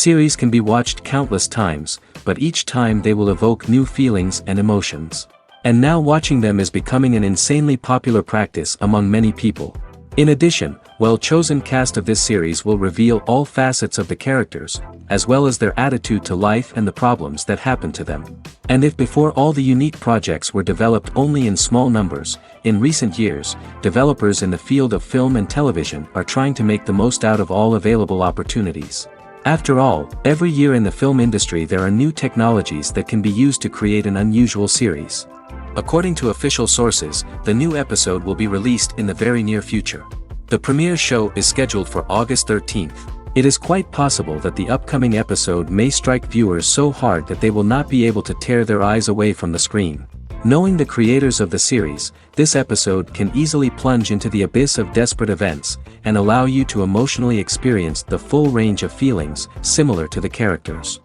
Series can be watched countless times, but each time they will evoke new feelings and emotions. And now watching them is becoming an insanely popular practice among many people. In addition, well-chosen cast of this series will reveal all facets of the characters, as well as their attitude to life and the problems that happen to them. And if before all the unique projects were developed only in small numbers, in recent years, developers in the field of film and television are trying to make the most out of all available opportunities. After all, every year in the film industry there are new technologies that can be used to create an unusual series. According to official sources, the new episode will be released in the very near future. The premiere show is scheduled for August 13th. It is quite possible that the upcoming episode may strike viewers so hard that they will not be able to tear their eyes away from the screen. Knowing the creators of the series, this episode can easily plunge into the abyss of desperate events, and allow you to emotionally experience the full range of feelings, similar to the characters.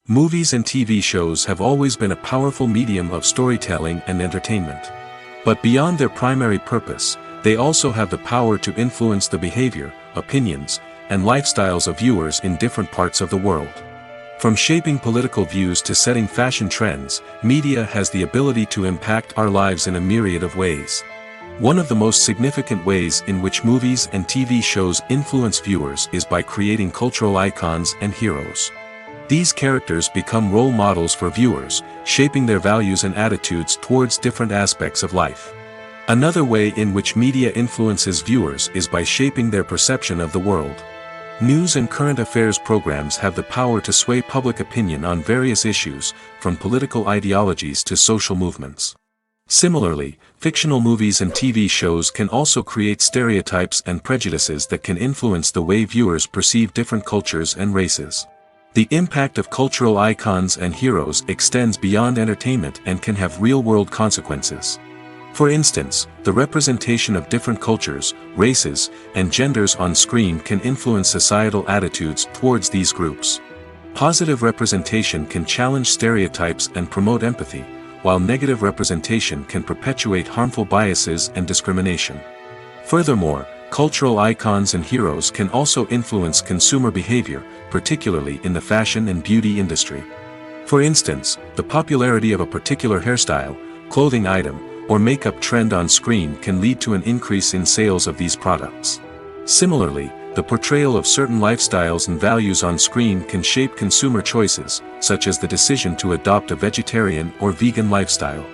Movies and TV shows have always been a powerful medium of storytelling and entertainment. But beyond their primary purpose, they also have the power to influence the behavior, opinions, and lifestyles of viewers in different parts of the world. From shaping political views to setting fashion trends, media has the ability to impact our lives in a myriad of ways. One of the most significant ways in which movies and TV shows influence viewers is by creating cultural icons and heroes. These characters become role models for viewers, shaping their values and attitudes towards different aspects of life. Another way in which media influences viewers is by shaping their perception of the world. News and current affairs programs have the power to sway public opinion on various issues, from political ideologies to social movements. Similarly, fictional movies and TV shows can also create stereotypes and prejudices that can influence the way viewers perceive different cultures and races. The impact of cultural icons and heroes extends beyond entertainment and can have real-world consequences. For instance, the representation of different cultures, races, and genders on screen can influence societal attitudes towards these groups. Positive representation can challenge stereotypes and promote empathy, while negative representation can perpetuate harmful biases and discrimination. Furthermore, cultural icons and heroes can also influence consumer behavior, particularly in the fashion and beauty industry. For instance, the popularity of a particular hairstyle, clothing item, or makeup trend on screen can lead to an increase in sales of these products. Similarly, the portrayal of certain lifestyles and values on screen can shape consumer choices, such as the decision to adopt a vegetarian or vegan lifestyle.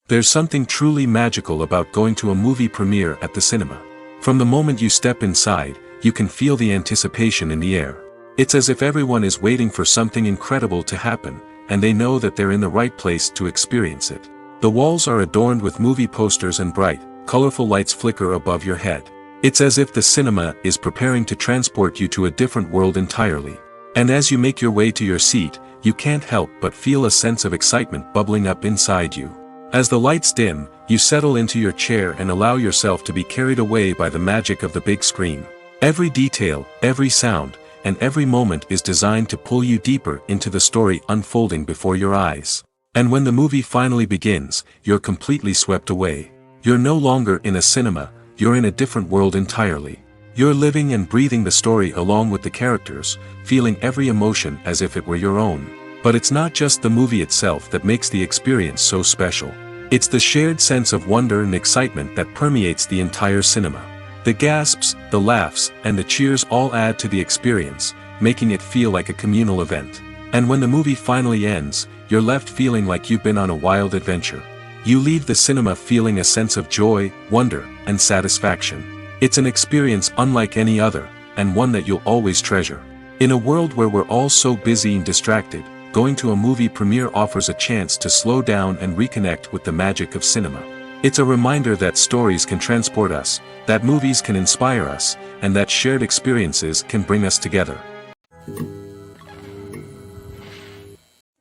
There's something truly magical about going to a movie premiere at the cinema. From the moment you step inside, you can feel the anticipation in the air. It's as if everyone is waiting for something incredible to happen, and they know that they're in the right place to experience it. The walls are adorned with movie posters and bright, colorful lights flicker above your head. It's as if the cinema is preparing to transport you to a different world entirely. And as you make your way to your seat, you can't help but feel a sense of excitement bubbling up inside you. As the lights dim, you settle into your chair and allow yourself to be carried away by the magic of the big screen. Every detail, every sound, and every moment is designed to pull you deeper into the story unfolding before your eyes. And when the movie finally begins, you're completely swept away. You're no longer in a cinema, you're in a different world entirely. You're living and breathing the story along with the characters, feeling every emotion as if it were your own. But it's not just the movie itself that makes the experience so special. It's the shared sense of wonder and excitement that permeates the entire cinema. The gasps, the laughs, and the cheers all add to the experience, making it feel like a communal event. And when the movie finally ends, you're left feeling like you've been on a wild adventure. You leave the cinema feeling a sense of joy, wonder, and satisfaction. It's an experience unlike any other, and one that you'll always treasure. In a world where we're all so busy and distracted, going to a movie premiere offers a chance to slow down and reconnect with the magic of cinema. It's a reminder that stories can transport us, that movies can inspire us, and that shared experiences can bring us together.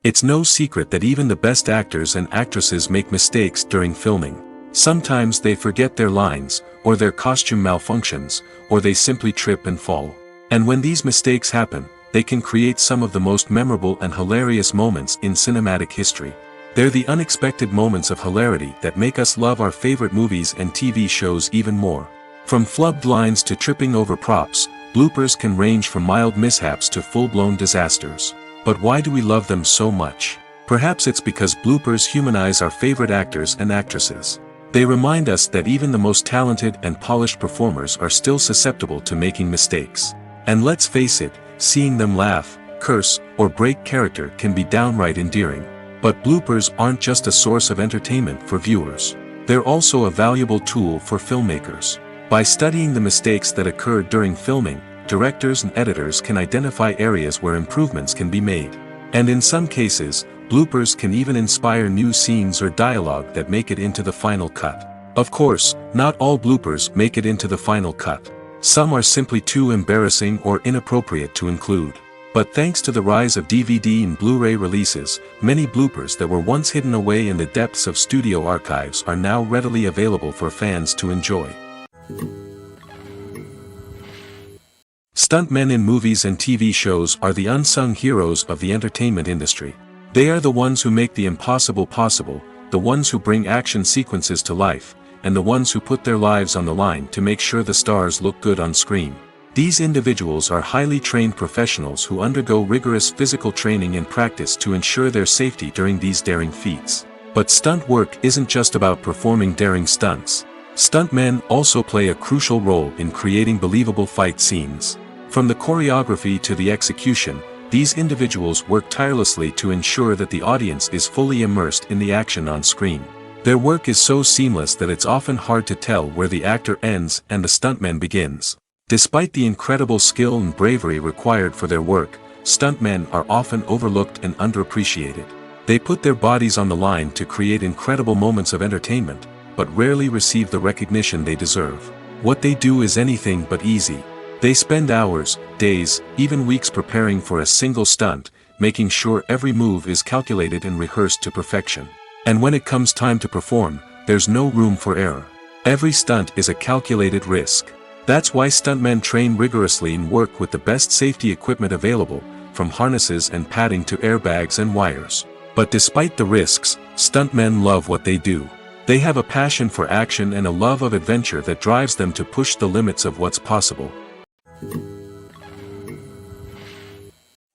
It's no secret that even the best actors and actresses make mistakes during filming. Sometimes they forget their lines, or their costume malfunctions, or they simply trip and fall. And when these mistakes happen, they can create some of the most memorable and hilarious moments in cinematic history. They're the unexpected moments of hilarity that make us love our favorite movies and TV shows even more. From flubbed lines to tripping over props, bloopers can range from mild mishaps to full-blown disasters. But why do we love them so much? Perhaps it's because bloopers humanize our favorite actors and actresses. They remind us that even the most talented and polished performers are still susceptible to making mistakes. And let's face it, seeing them laugh, curse, or break character can be downright endearing. But bloopers aren't just a source of entertainment for viewers. They're also a valuable tool for filmmakers. By studying the mistakes that occurred during filming, directors and editors can identify areas where improvements can be made. And in some cases, bloopers can even inspire new scenes or dialogue that make it into the final cut. Of course, not all bloopers make it into the final cut. Some are simply too embarrassing or inappropriate to include. But thanks to the rise of DVD and Blu-ray releases, many bloopers that were once hidden away in the depths of studio archives are now readily available for fans to enjoy. Stuntmen in movies and TV shows are the unsung heroes of the entertainment industry. They are the ones who make the impossible possible, the ones who bring action sequences to life, and the ones who put their lives on the line to make sure the stars look good on screen. These individuals are highly trained professionals who undergo rigorous physical training and practice to ensure their safety during these daring feats. But stunt work isn't just about performing daring stunts. Stuntmen also play a crucial role in creating believable fight scenes. From the choreography to the execution, these individuals work tirelessly to ensure that the audience is fully immersed in the action on screen. Their work is so seamless that it's often hard to tell where the actor ends and the stuntman begins. Despite the incredible skill and bravery required for their work, stuntmen are often overlooked and underappreciated. They put their bodies on the line to create incredible moments of entertainment, but rarely receive the recognition they deserve. What they do is anything but easy. They spend hours, days, even weeks preparing for a single stunt, making sure every move is calculated and rehearsed to perfection. And when it comes time to perform, there's no room for error. Every stunt is a calculated risk. That's why stuntmen train rigorously and work with the best safety equipment available, from harnesses and padding to airbags and wires. But despite the risks, stuntmen love what they do. They have a passion for action and a love of adventure that drives them to push the limits of what's possible.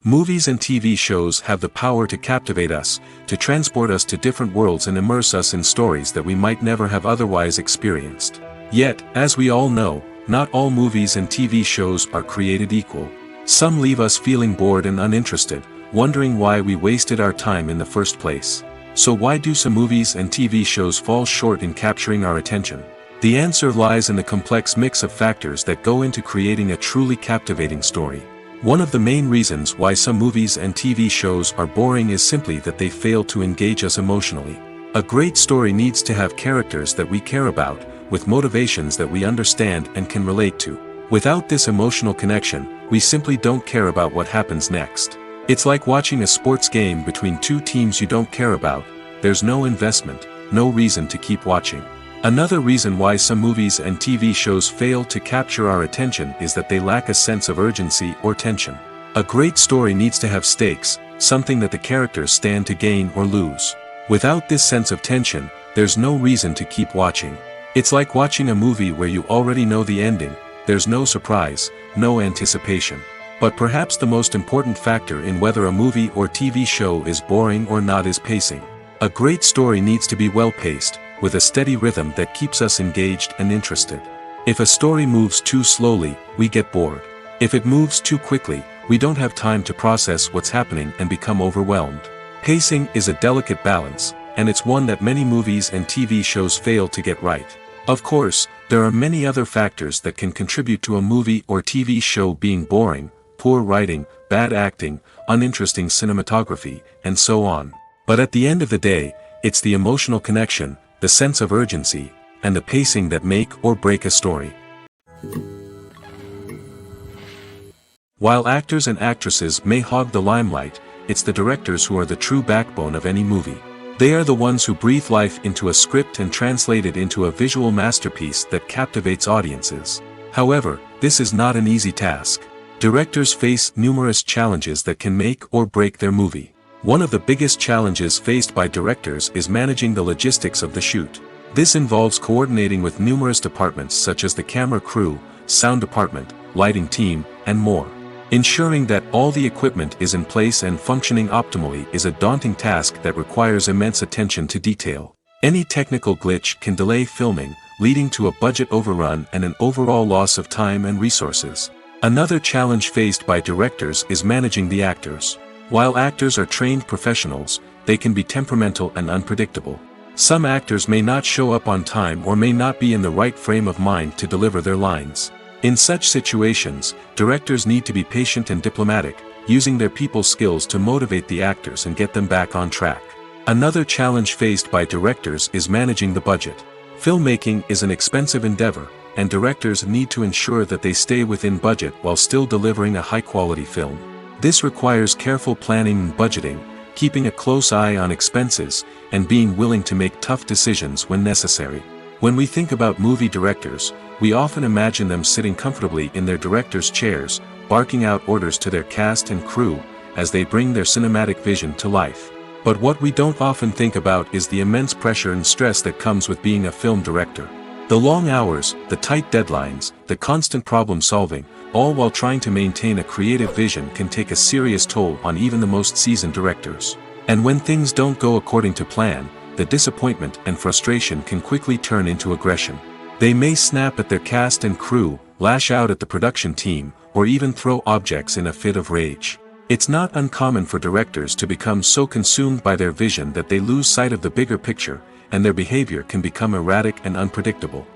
Movies and TV shows have the power to captivate us, to transport us to different worlds and immerse us in stories that we might never have otherwise experienced. Yet, as we all know, not all movies and TV shows are created equal. Some leave us feeling bored and uninterested, wondering why we wasted our time in the first place. So why do some movies and TV shows fall short in capturing our attention? The answer lies in the complex mix of factors that go into creating a truly captivating story. One of the main reasons why some movies and TV shows are boring is simply that they fail to engage us emotionally. A great story needs to have characters that we care about, with motivations that we understand and can relate to. Without this emotional connection, we simply don't care about what happens next. It's like watching a sports game between two teams you don't care about. There's no investment, no reason to keep watching. Another reason why some movies and TV shows fail to capture our attention is that they lack a sense of urgency or tension. A great story needs to have stakes, something that the characters stand to gain or lose. Without this sense of tension, there's no reason to keep watching. It's like watching a movie where you already know the ending. There's no surprise, no anticipation. But perhaps the most important factor in whether a movie or TV show is boring or not is pacing. A great story needs to be well paced, with a steady rhythm that keeps us engaged and interested. If a story moves too slowly, we get bored. If it moves too quickly, we don't have time to process what's happening and become overwhelmed. Pacing is a delicate balance, and it's one that many movies and TV shows fail to get right. Of course, there are many other factors that can contribute to a movie or TV show being boring: poor writing, bad acting, uninteresting cinematography, and so on. But at the end of the day, it's the emotional connection, the sense of urgency, and the pacing that make or break a story. While actors and actresses may hog the limelight, it's the directors who are the true backbone of any movie. They are the ones who breathe life into a script and translate it into a visual masterpiece that captivates audiences. However, this is not an easy task. Directors face numerous challenges that can make or break their movie. One of the biggest challenges faced by directors is managing the logistics of the shoot. This involves coordinating with numerous departments such as the camera crew, sound department, lighting team, and more. Ensuring that all the equipment is in place and functioning optimally is a daunting task that requires immense attention to detail. Any technical glitch can delay filming, leading to a budget overrun and an overall loss of time and resources. Another challenge faced by directors is managing the actors. While actors are trained professionals, they can be temperamental and unpredictable. Some actors may not show up on time or may not be in the right frame of mind to deliver their lines. In such situations, directors need to be patient and diplomatic, using their people skills to motivate the actors and get them back on track. Another challenge faced by directors is managing the budget. Filmmaking is an expensive endeavor, and directors need to ensure that they stay within budget while still delivering a high-quality film. This requires careful planning and budgeting, keeping a close eye on expenses, and being willing to make tough decisions when necessary. When we think about movie directors, we often imagine them sitting comfortably in their director's chairs, barking out orders to their cast and crew, as they bring their cinematic vision to life. But what we don't often think about is the immense pressure and stress that comes with being a film director. The long hours, the tight deadlines, the constant problem solving, all while trying to maintain a creative vision can take a serious toll on even the most seasoned directors. And when things don't go according to plan, the disappointment and frustration can quickly turn into aggression. They may snap at their cast and crew, lash out at the production team, or even throw objects in a fit of rage. It's not uncommon for directors to become so consumed by their vision that they lose sight of the bigger picture, and their behavior can become erratic and unpredictable.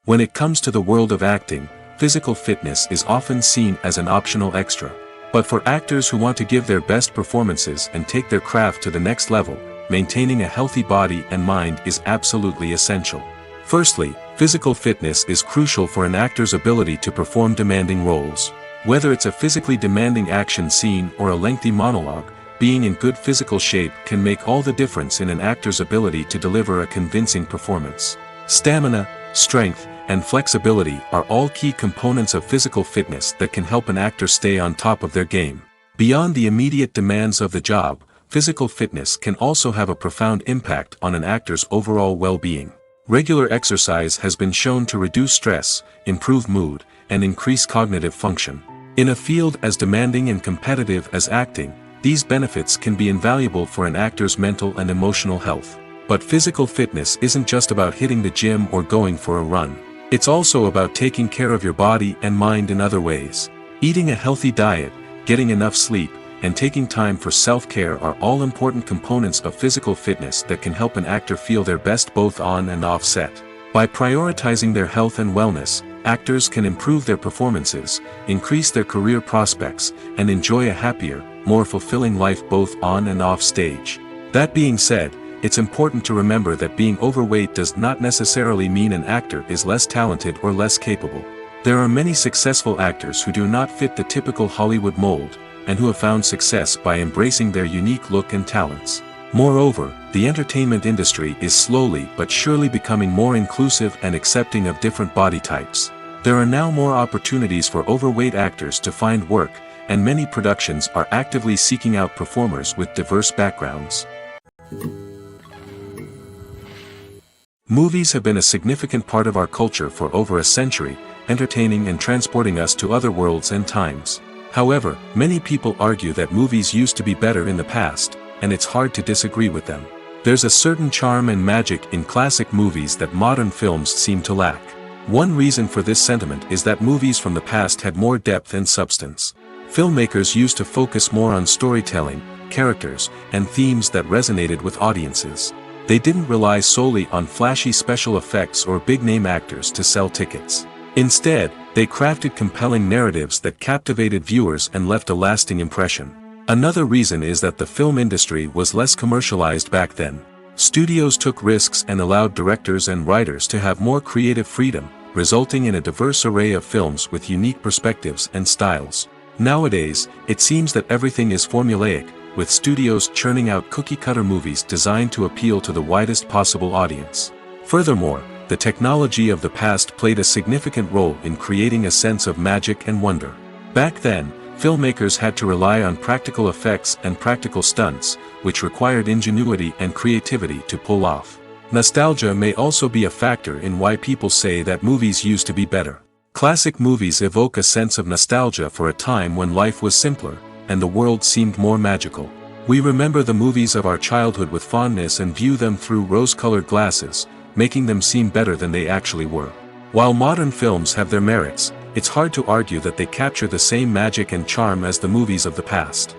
When it comes to the world of acting, physical fitness is often seen as an optional extra. But for actors who want to give their best performances and take their craft to the next level, maintaining a healthy body and mind is absolutely essential. Firstly, physical fitness is crucial for an actor's ability to perform demanding roles. Whether it's a physically demanding action scene or a lengthy monologue, being in good physical shape can make all the difference in an actor's ability to deliver a convincing performance. Stamina, strength, and flexibility are all key components of physical fitness that can help an actor stay on top of their game. Beyond the immediate demands of the job, physical fitness can also have a profound impact on an actor's overall well-being. Regular exercise has been shown to reduce stress, improve mood, and increase cognitive function. In a field as demanding and competitive as acting, these benefits can be invaluable for an actor's mental and emotional health. But physical fitness isn't just about hitting the gym or going for a run. It's also about taking care of your body and mind in other ways. Eating a healthy diet, getting enough sleep, and taking time for self-care are all important components of physical fitness that can help an actor feel their best both on and off set. By prioritizing their health and wellness, actors can improve their performances, increase their career prospects, and enjoy a happier, more fulfilling life both on and off stage. That being said, it's important to remember that being overweight does not necessarily mean an actor is less talented or less capable. There are many successful actors who do not fit the typical Hollywood mold, and who have found success by embracing their unique look and talents. Moreover, the entertainment industry is slowly but surely becoming more inclusive and accepting of different body types. There are now more opportunities for overweight actors to find work, and many productions are actively seeking out performers with diverse backgrounds. Movies have been a significant part of our culture for over a century, entertaining and transporting us to other worlds and times. However, many people argue that movies used to be better in the past, and it's hard to disagree with them. There's a certain charm and magic in classic movies that modern films seem to lack. One reason for this sentiment is that movies from the past had more depth and substance. Filmmakers used to focus more on storytelling, characters, and themes that resonated with audiences. They didn't rely solely on flashy special effects or big-name actors to sell tickets. Instead, they crafted compelling narratives that captivated viewers and left a lasting impression. Another reason is that the film industry was less commercialized back then. Studios took risks and allowed directors and writers to have more creative freedom, resulting in a diverse array of films with unique perspectives and styles. Nowadays, it seems that everything is formulaic, with studios churning out cookie-cutter movies designed to appeal to the widest possible audience. Furthermore, the technology of the past played a significant role in creating a sense of magic and wonder. Back then, filmmakers had to rely on practical effects and practical stunts, which required ingenuity and creativity to pull off. Nostalgia may also be a factor in why people say that movies used to be better. Classic movies evoke a sense of nostalgia for a time when life was simpler, and the world seemed more magical. We remember the movies of our childhood with fondness and view them through rose-colored glasses, making them seem better than they actually were. While modern films have their merits, it's hard to argue that they capture the same magic and charm as the movies of the past.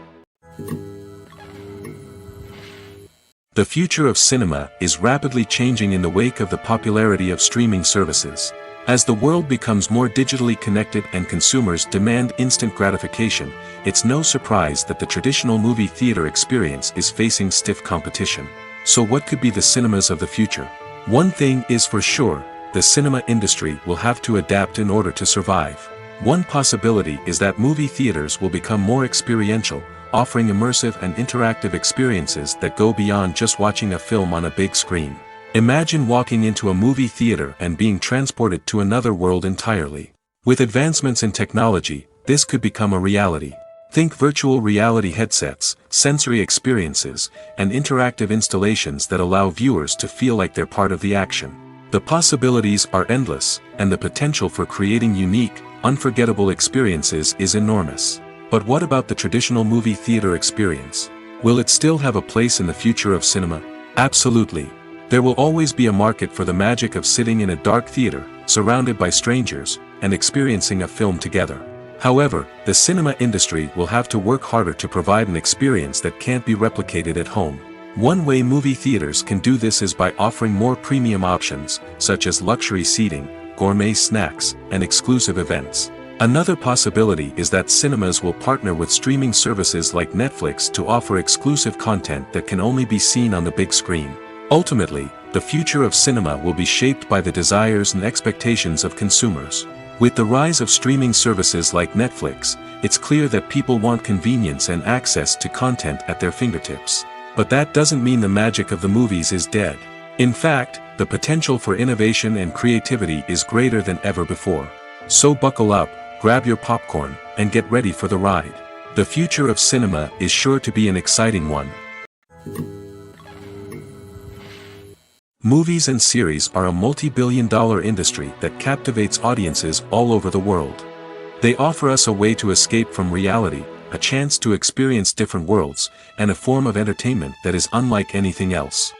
The future of cinema is rapidly changing in the wake of the popularity of streaming services. As the world becomes more digitally connected and consumers demand instant gratification, it's no surprise that the traditional movie theater experience is facing stiff competition. So what could be the cinemas of the future? One thing is for sure, the cinema industry will have to adapt in order to survive. One possibility is that movie theaters will become more experiential, offering immersive and interactive experiences that go beyond just watching a film on a big screen. Imagine walking into a movie theater and being transported to another world entirely. With advancements in technology, this could become a reality. Think virtual reality headsets, sensory experiences, and interactive installations that allow viewers to feel like they're part of the action. The possibilities are endless, and the potential for creating unique, unforgettable experiences is enormous. But what about the traditional movie theater experience? Will it still have a place in the future of cinema? Absolutely. There will always be a market for the magic of sitting in a dark theater, surrounded by strangers, and experiencing a film together. However, the cinema industry will have to work harder to provide an experience that can't be replicated at home. One way movie theaters can do this is by offering more premium options, such as luxury seating, gourmet snacks, and exclusive events. Another possibility is that cinemas will partner with streaming services like Netflix to offer exclusive content that can only be seen on the big screen. Ultimately, the future of cinema will be shaped by the desires and expectations of consumers. With the rise of streaming services like Netflix, it's clear that people want convenience and access to content at their fingertips. But that doesn't mean the magic of the movies is dead. In fact, the potential for innovation and creativity is greater than ever before. So buckle up, grab your popcorn, and get ready for the ride. The future of cinema is sure to be an exciting one. Movies and series are a multi-billion-dollar industry that captivates audiences all over the world. They offer us a way to escape from reality, a chance to experience different worlds, and a form of entertainment that is unlike anything else.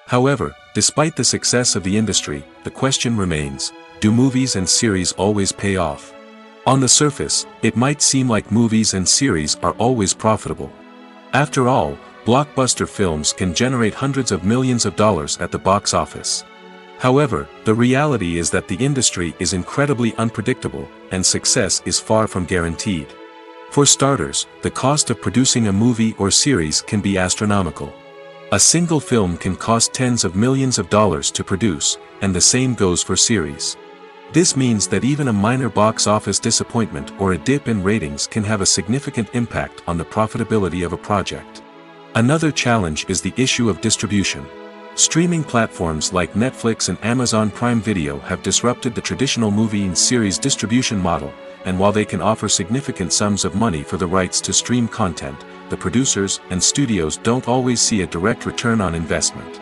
However, despite the success of the industry, the question remains, do movies and series always pay off? On the surface, it might seem like movies and series are always profitable. After all, blockbuster films can generate hundreds of millions of dollars at the box office. However, the reality is that the industry is incredibly unpredictable, and success is far from guaranteed. For starters, the cost of producing a movie or series can be astronomical. A single film can cost tens of millions of dollars to produce, and the same goes for series. This means that even a minor box office disappointment or a dip in ratings can have a significant impact on the profitability of a project. Another challenge is the issue of distribution. Streaming platforms like Netflix and Amazon Prime Video have disrupted the traditional movie and series distribution model, and while they can offer significant sums of money for the rights to stream content, the producers and studios don't always see a direct return on investment.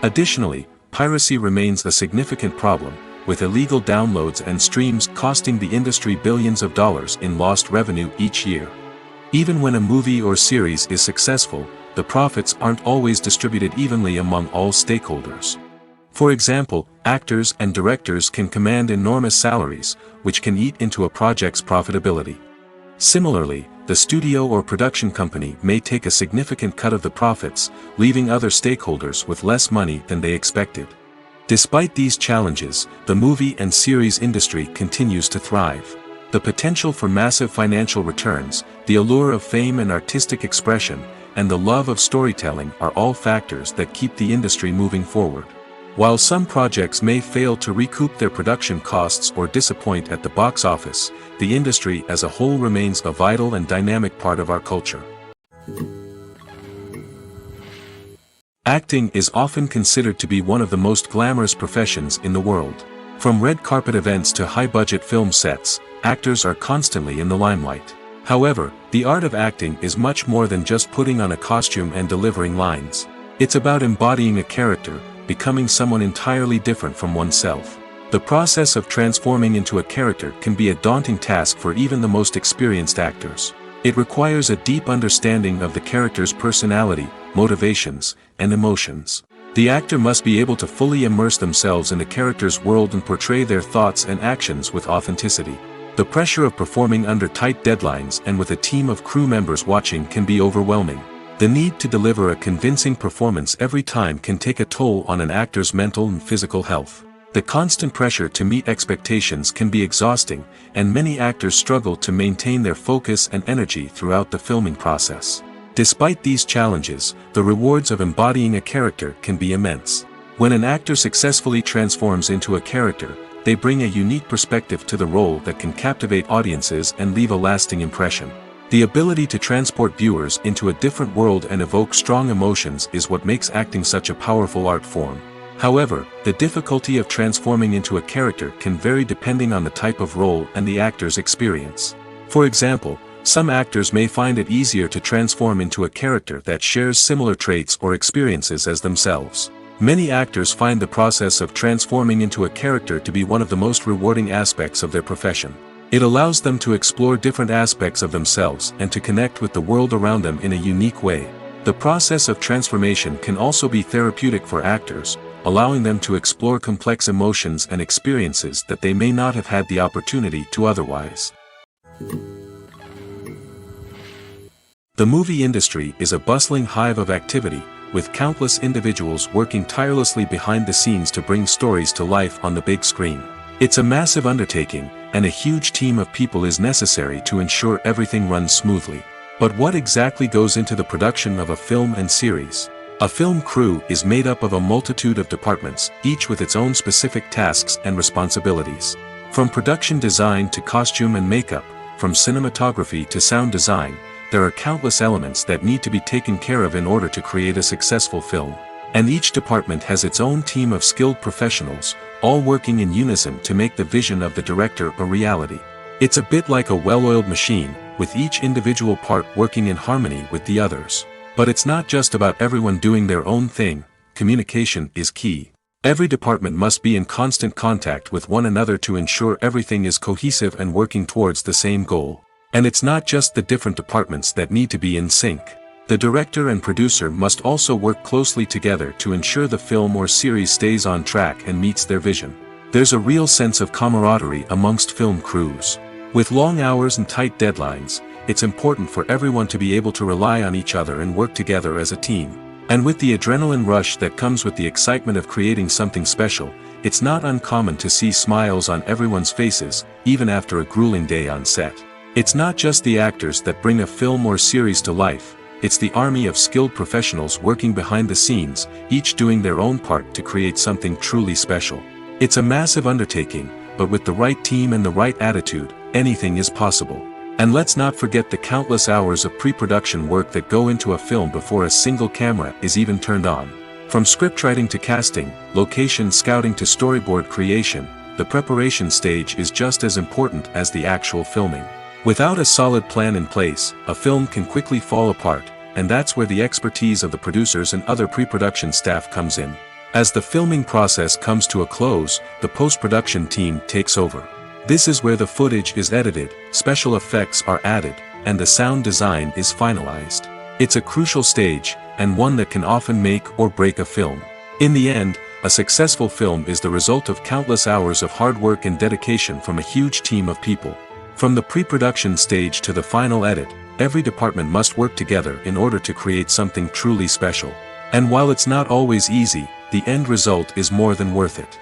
Additionally, piracy remains a significant problem, with illegal downloads and streams costing the industry billions of dollars in lost revenue each year. Even when a movie or series is successful, the profits aren't always distributed evenly among all stakeholders. For example, actors and directors can command enormous salaries, which can eat into a project's profitability. Similarly, the studio or production company may take a significant cut of the profits, leaving other stakeholders with less money than they expected. Despite these challenges, the movie and series industry continues to thrive. The potential for massive financial returns, the allure of fame and artistic expression, and the love of storytelling are all factors that keep the industry moving forward. While some projects may fail to recoup their production costs or disappoint at the box office, the industry as a whole remains a vital and dynamic part of our culture. Acting is often considered to be one of the most glamorous professions in the world. From red carpet events to high-budget film sets, actors are constantly in the limelight. However, the art of acting is much more than just putting on a costume and delivering lines. It's about embodying a character, becoming someone entirely different from oneself. The process of transforming into a character can be a daunting task for even the most experienced actors. It requires a deep understanding of the character's personality, motivations, and emotions. The actor must be able to fully immerse themselves in the character's world and portray their thoughts and actions with authenticity. The pressure of performing under tight deadlines and with a team of crew members watching can be overwhelming. The need to deliver a convincing performance every time can take a toll on an actor's mental and physical health. The constant pressure to meet expectations can be exhausting, and many actors struggle to maintain their focus and energy throughout the filming process. Despite these challenges, the rewards of embodying a character can be immense. When an actor successfully transforms into a character, they bring a unique perspective to the role that can captivate audiences and leave a lasting impression. The ability to transport viewers into a different world and evoke strong emotions is what makes acting such a powerful art form. However, the difficulty of transforming into a character can vary depending on the type of role and the actor's experience. For example, some actors may find it easier to transform into a character that shares similar traits or experiences as themselves. Many actors find the process of transforming into a character to be one of the most rewarding aspects of their profession. It allows them to explore different aspects of themselves and to connect with the world around them in a unique way. The process of transformation can also be therapeutic for actors, allowing them to explore complex emotions and experiences that they may not have had the opportunity to otherwise. The movie industry is a bustling hive of activity, with countless individuals working tirelessly behind the scenes to bring stories to life on the big screen. It's a massive undertaking, and a huge team of people is necessary to ensure everything runs smoothly. But what exactly goes into the production of a film and series? A film crew is made up of a multitude of departments, each with its own specific tasks and responsibilities. From production design to costume and makeup, from cinematography to sound design, there are countless elements that need to be taken care of in order to create a successful film. And each department has its own team of skilled professionals, all working in unison to make the vision of the director a reality. It's a bit like a well-oiled machine, with each individual part working in harmony with the others. But it's not just about everyone doing their own thing. Communication is key. Every department must be in constant contact with one another to ensure everything is cohesive and working towards the same goal. And it's not just the different departments that need to be in sync. The director and producer must also work closely together to ensure the film or series stays on track and meets their vision. There's a real sense of camaraderie amongst film crews. With long hours and tight deadlines, it's important for everyone to be able to rely on each other and work together as a team. And with the adrenaline rush that comes with the excitement of creating something special, it's not uncommon to see smiles on everyone's faces, even after a grueling day on set. It's not just the actors that bring a film or series to life. It's the army of skilled professionals working behind the scenes, each doing their own part to create something truly special. It's a massive undertaking, but with the right team and the right attitude, anything is possible. And let's not forget the countless hours of pre-production work that go into a film before a single camera is even turned on. From scriptwriting to casting, location scouting to storyboard creation, the preparation stage is just as important as the actual filming. Without a solid plan in place, a film can quickly fall apart, and that's where the expertise of the producers and other pre-production staff comes in. As the filming process comes to a close, the post-production team takes over. This is where the footage is edited, special effects are added, and the sound design is finalized. It's a crucial stage, and one that can often make or break a film. In the end, a successful film is the result of countless hours of hard work and dedication from a huge team of people. From the pre-production stage to the final edit, every department must work together in order to create something truly special. And while it's not always easy, the end result is more than worth it.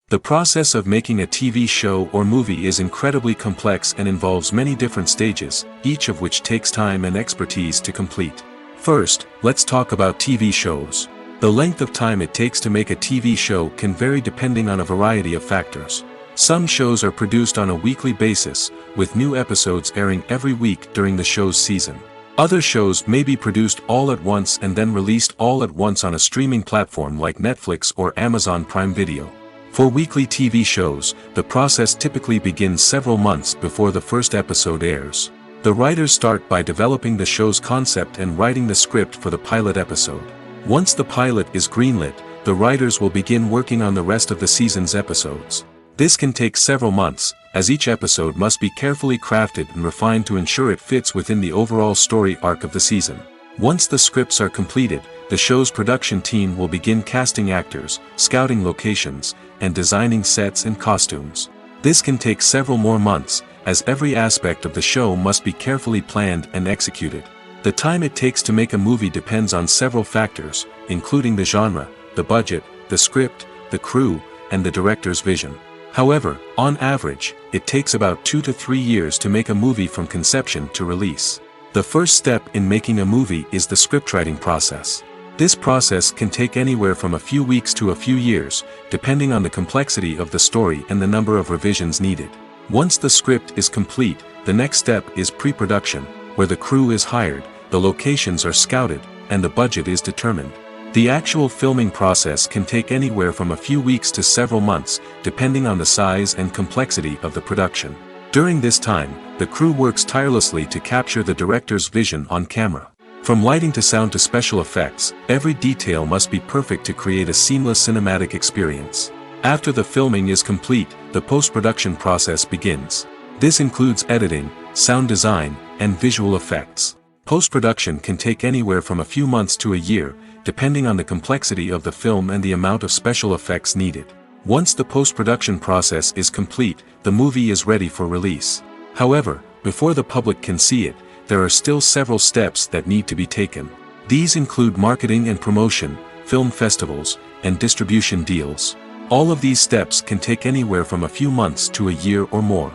The process of making a TV show or movie is incredibly complex and involves many different stages, each of which takes time and expertise to complete. First, let's talk about TV shows. The length of time it takes to make a TV show can vary depending on a variety of factors. Some shows are produced on a weekly basis, with new episodes airing every week during the show's season. Other shows may be produced all at once and then released all at once on a streaming platform like Netflix or Amazon Prime Video. For weekly TV shows, the process typically begins several months before the first episode airs. The writers start by developing the show's concept and writing the script for the pilot episode. Once the pilot is greenlit, the writers will begin working on the rest of the season's episodes. This can take several months, as each episode must be carefully crafted and refined to ensure it fits within the overall story arc of the season. Once the scripts are completed, the show's production team will begin casting actors, scouting locations, and designing sets and costumes. This can take several more months, as every aspect of the show must be carefully planned and executed. The time it takes to make a movie depends on several factors, including the genre, the budget, the script, the crew, and the director's vision. However, on average, it takes about 2 to 3 years to make a movie from conception to release. The first step in making a movie is the scriptwriting process. This process can take anywhere from a few weeks to a few years, depending on the complexity of the story and the number of revisions needed. Once the script is complete, the next step is pre-production, where the crew is hired, the locations are scouted, and the budget is determined. The actual filming process can take anywhere from a few weeks to several months, depending on the size and complexity of the production. During this time, the crew works tirelessly to capture the director's vision on camera. From lighting to sound to special effects, every detail must be perfect to create a seamless cinematic experience. After the filming is complete, the post-production process begins. This includes editing, sound design, and visual effects. Post-production can take anywhere from a few months to a year, depending on the complexity of the film and the amount of special effects needed. Once the post-production process is complete, the movie is ready for release. However, before the public can see it, there are still several steps that need to be taken. These include marketing and promotion, film festivals, and distribution deals. All of these steps can take anywhere from a few months to a year or more.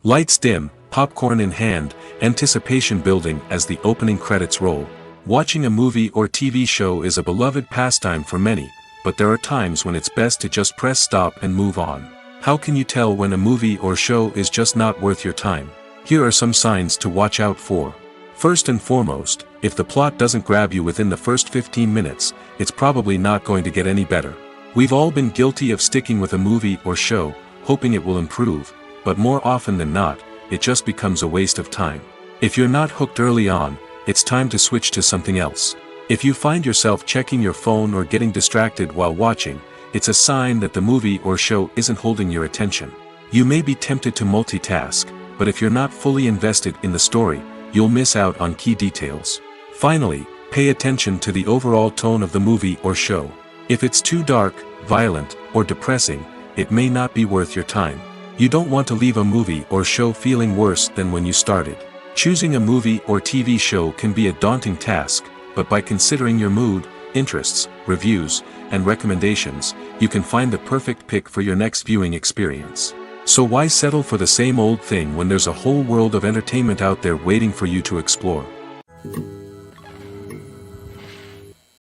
Lights dim, popcorn in hand, anticipation building as the opening credits roll. Watching a movie or TV show is a beloved pastime for many, but there are times when it's best to just press stop and move on. How can you tell when a movie or show is just not worth your time? Here are some signs to watch out for. First and foremost, if the plot doesn't grab you within the first 15 minutes, it's probably not going to get any better. We've all been guilty of sticking with a movie or show, hoping it will improve, but more often than not, it just becomes a waste of time. If you're not hooked early on, it's time to switch to something else. If you find yourself checking your phone or getting distracted while watching, it's a sign that the movie or show isn't holding your attention. You may be tempted to multitask, but if you're not fully invested in the story, you'll miss out on key details. Finally, pay attention to the overall tone of the movie or show. If it's too dark, violent, or depressing, it may not be worth your time. You don't want to leave a movie or show feeling worse than when you started. Choosing a movie or TV show can be a daunting task, but by considering your mood, interests, reviews, and recommendations, you can find the perfect pick for your next viewing experience. So why settle for the same old thing when there's a whole world of entertainment out there waiting for you to explore?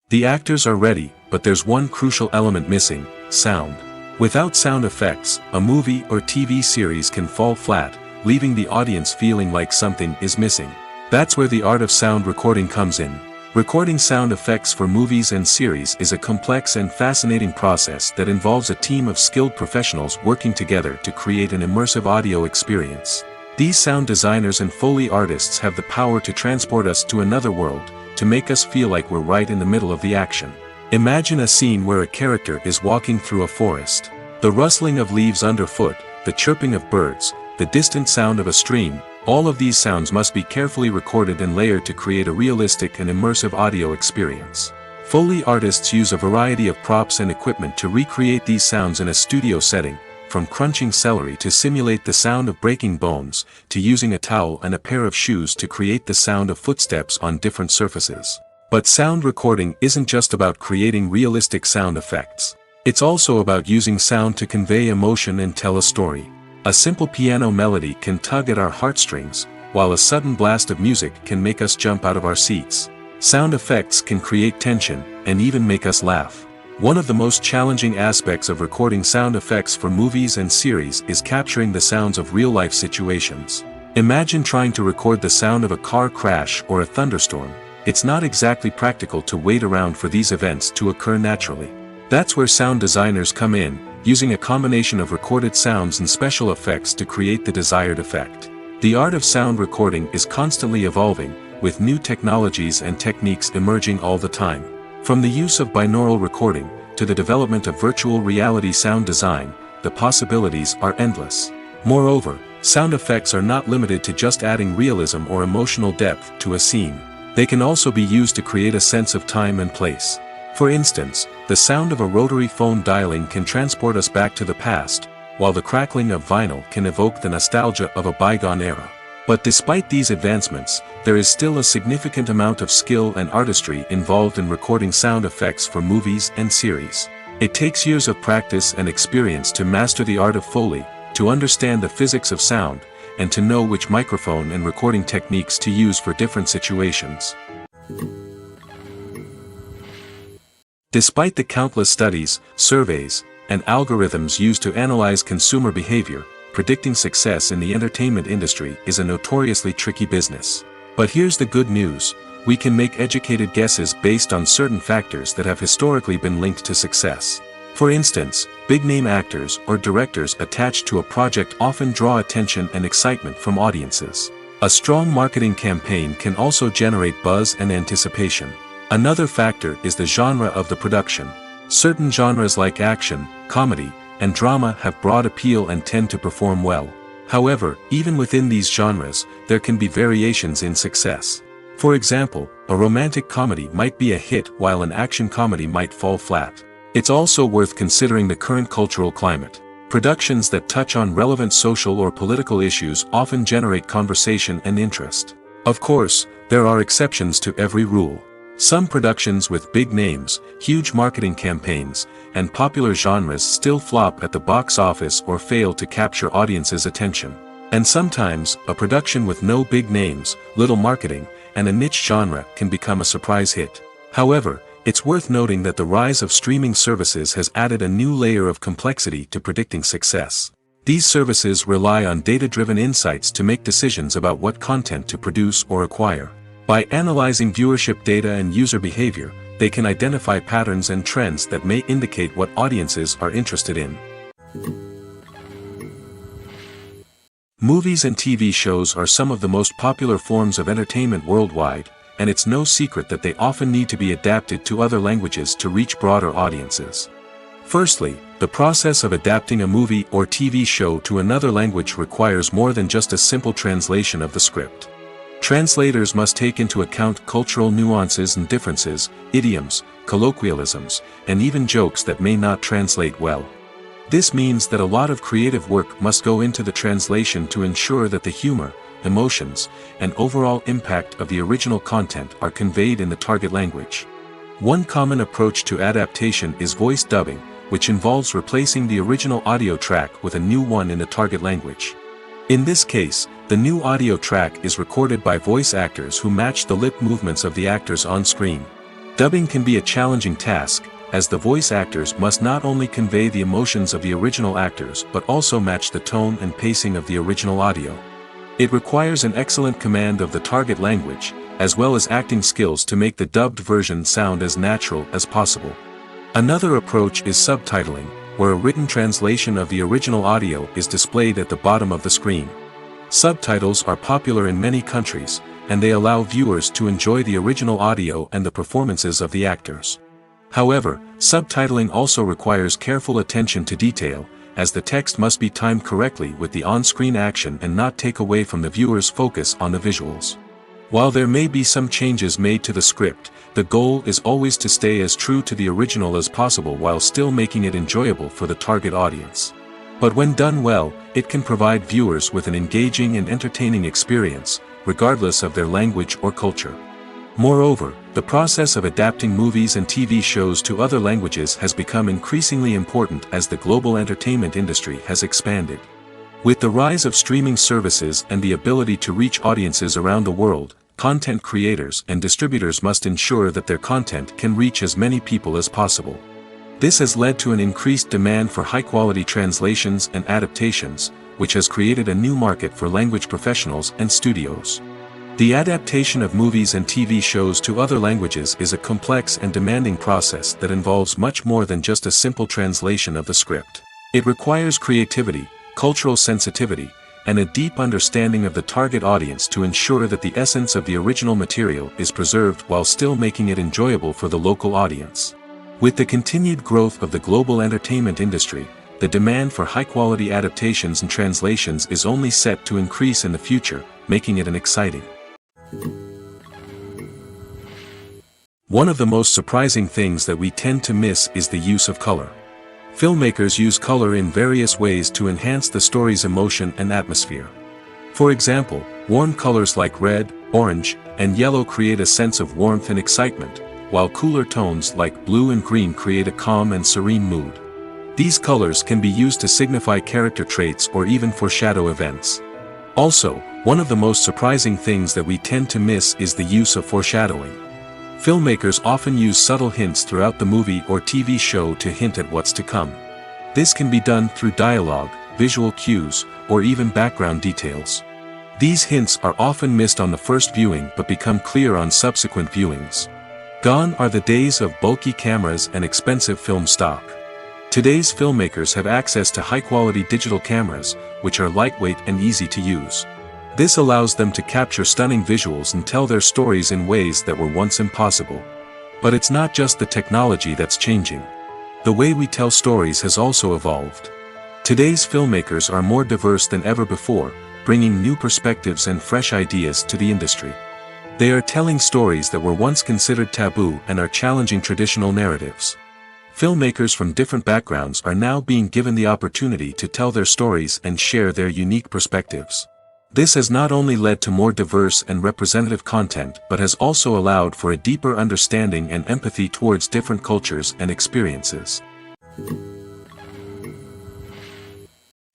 The actors are ready, but there's one crucial element missing: sound. Without sound effects, a movie or TV series can fall flat, leaving the audience feeling like something is missing. That's where the art of sound recording comes in. Recording sound effects for movies and series is a complex and fascinating process that involves a team of skilled professionals working together to create an immersive audio experience. These sound designers and Foley artists have the power to transport us to another world, to make us feel like we're right in the middle of the action. Imagine a scene where a character is walking through a forest. The rustling of leaves underfoot, the chirping of birds, the distant sound of a stream. All of these sounds must be carefully recorded and layered to create a realistic and immersive audio experience. Foley artists use a variety of props and equipment to recreate these sounds in a studio setting, from crunching celery to simulate the sound of breaking bones, to using a towel and a pair of shoes to create the sound of footsteps on different surfaces. But sound recording isn't just about creating realistic sound effects. It's also about using sound to convey emotion and tell a story. A simple piano melody can tug at our heartstrings, while a sudden blast of music can make us jump out of our seats. Sound effects can create tension, and even make us laugh. One of the most challenging aspects of recording sound effects for movies and series is capturing the sounds of real-life situations. Imagine trying to record the sound of a car crash or a thunderstorm. It's not exactly practical to wait around for these events to occur naturally. That's where sound designers come in, using a combination of recorded sounds and special effects to create the desired effect. The art of sound recording is constantly evolving, with new technologies and techniques emerging all the time. From the use of binaural recording, to the development of virtual reality sound design, the possibilities are endless. Moreover, sound effects are not limited to just adding realism or emotional depth to a scene. They can also be used to create a sense of time and place. For instance, the sound of a rotary phone dialing can transport us back to the past, while the crackling of vinyl can evoke the nostalgia of a bygone era. But despite these advancements, there is still a significant amount of skill and artistry involved in recording sound effects for movies and series. It takes years of practice and experience to master the art of Foley, to understand the physics of sound, and to know which microphone and recording techniques to use for different situations. Despite the countless studies, surveys, and algorithms used to analyze consumer behavior, predicting success in the entertainment industry is a notoriously tricky business. But here's the good news: we can make educated guesses based on certain factors that have historically been linked to success. For instance, big-name actors or directors attached to a project often draw attention and excitement from audiences. A strong marketing campaign can also generate buzz and anticipation. Another factor is the genre of the production. Certain genres like action, comedy, and drama have broad appeal and tend to perform well. However, even within these genres, there can be variations in success. For example, a romantic comedy might be a hit while an action comedy might fall flat. It's also worth considering the current cultural climate. Productions that touch on relevant social or political issues often generate conversation and interest. Of course, there are exceptions to every rule. Some productions with big names, huge marketing campaigns, and popular genres still flop at the box office or fail to capture audiences' attention. And sometimes, a production with no big names, little marketing, and a niche genre can become a surprise hit. However, it's worth noting that the rise of streaming services has added a new layer of complexity to predicting success. These services rely on data-driven insights to make decisions about what content to produce or acquire. By analyzing viewership data and user behavior, they can identify patterns and trends that may indicate what audiences are interested in. Movies and TV shows are some of the most popular forms of entertainment worldwide, and it's no secret that they often need to be adapted to other languages to reach broader audiences. Firstly, the process of adapting a movie or TV show to another language requires more than just a simple translation of the script. Translators must take into account cultural nuances and differences, idioms, colloquialisms, and even jokes that may not translate well. This means that a lot of creative work must go into the translation to ensure that the humor, emotions, and overall impact of the original content are conveyed in the target language. One common approach to adaptation is voice dubbing, which involves replacing the original audio track with a new one in the target language. In this case, the new audio track is recorded by voice actors who match the lip movements of the actors on screen. Dubbing can be a challenging task, as the voice actors must not only convey the emotions of the original actors but also match the tone and pacing of the original audio. It requires an excellent command of the target language, as well as acting skills to make the dubbed version sound as natural as possible. Another approach is subtitling, where a written translation of the original audio is displayed at the bottom of the screen. Subtitles are popular in many countries, and they allow viewers to enjoy the original audio and the performances of the actors. However, subtitling also requires careful attention to detail, as the text must be timed correctly with the on-screen action and not take away from the viewer's focus on the visuals. While there may be some changes made to the script, the goal is always to stay as true to the original as possible while still making it enjoyable for the target audience. But when done well, it can provide viewers with an engaging and entertaining experience, regardless of their language or culture. Moreover, the process of adapting movies and TV shows to other languages has become increasingly important as the global entertainment industry has expanded. With the rise of streaming services and the ability to reach audiences around the world, content creators and distributors must ensure that their content can reach as many people as possible. This has led to an increased demand for high-quality translations and adaptations, which has created a new market for language professionals and studios. The adaptation of movies and TV shows to other languages is a complex and demanding process that involves much more than just a simple translation of the script. It requires creativity, cultural sensitivity, and a deep understanding of the target audience to ensure that the essence of the original material is preserved while still making it enjoyable for the local audience. With the continued growth of the global entertainment industry, the demand for high-quality adaptations and translations is only set to increase in the future, making it an exciting. One of the most surprising things that we tend to miss is the use of color. Filmmakers use color in various ways to enhance the story's emotion and atmosphere. For example, warm colors like red, orange, and yellow create a sense of warmth and excitement, while cooler tones like blue and green create a calm and serene mood. These colors can be used to signify character traits or even foreshadow events. Also, one of the most surprising things that we tend to miss is the use of foreshadowing. Filmmakers often use subtle hints throughout the movie or TV show to hint at what's to come. This can be done through dialogue, visual cues, or even background details. These hints are often missed on the first viewing but become clear on subsequent viewings. Gone are the days of bulky cameras and expensive film stock. Today's filmmakers have access to high-quality digital cameras, which are lightweight and easy to use. This allows them to capture stunning visuals and tell their stories in ways that were once impossible. But it's not just the technology that's changing. The way we tell stories has also evolved. Today's filmmakers are more diverse than ever before, bringing new perspectives and fresh ideas to the industry. They are telling stories that were once considered taboo and are challenging traditional narratives. Filmmakers from different backgrounds are now being given the opportunity to tell their stories and share their unique perspectives. This has not only led to more diverse and representative content but has also allowed for a deeper understanding and empathy towards different cultures and experiences.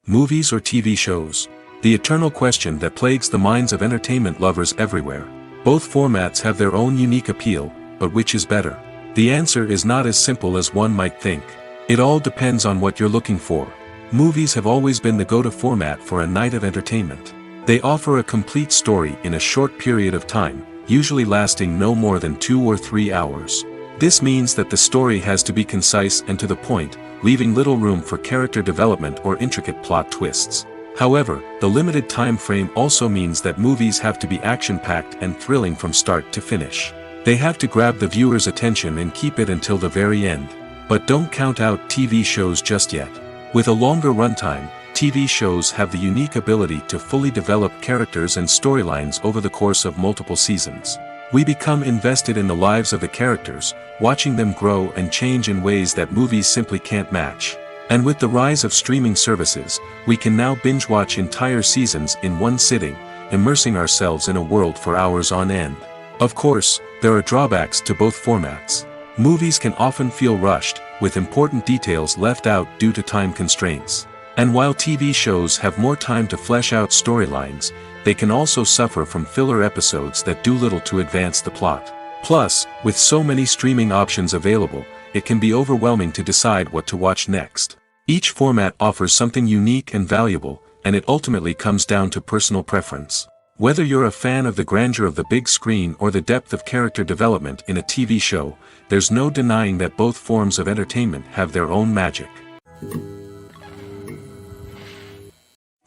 Movies or TV shows? The eternal question that plagues the minds of entertainment lovers everywhere. Both formats have their own unique appeal, but which is better? The answer is not as simple as one might think. It all depends on what you're looking for. Movies have always been the go-to format for a night of entertainment. They offer a complete story in a short period of time, usually lasting no more than 2 or 3 hours. This means that the story has to be concise and to the point, leaving little room for character development or intricate plot twists. However, the limited time frame also means that movies have to be action-packed and thrilling from start to finish. They have to grab the viewer's attention and keep it until the very end. But don't count out TV shows just yet. With a longer runtime, TV shows have the unique ability to fully develop characters and storylines over the course of multiple seasons. We become invested in the lives of the characters, watching them grow and change in ways that movies simply can't match. And with the rise of streaming services, we can now binge-watch entire seasons in one sitting, immersing ourselves in a world for hours on end. Of course, there are drawbacks to both formats. Movies can often feel rushed, with important details left out due to time constraints. And while TV shows have more time to flesh out storylines, they can also suffer from filler episodes that do little to advance the plot. Plus, with so many streaming options available, it can be overwhelming to decide what to watch next. Each format offers something unique and valuable, and it ultimately comes down to personal preference. Whether you're a fan of the grandeur of the big screen or the depth of character development in a TV show, there's no denying that both forms of entertainment have their own magic.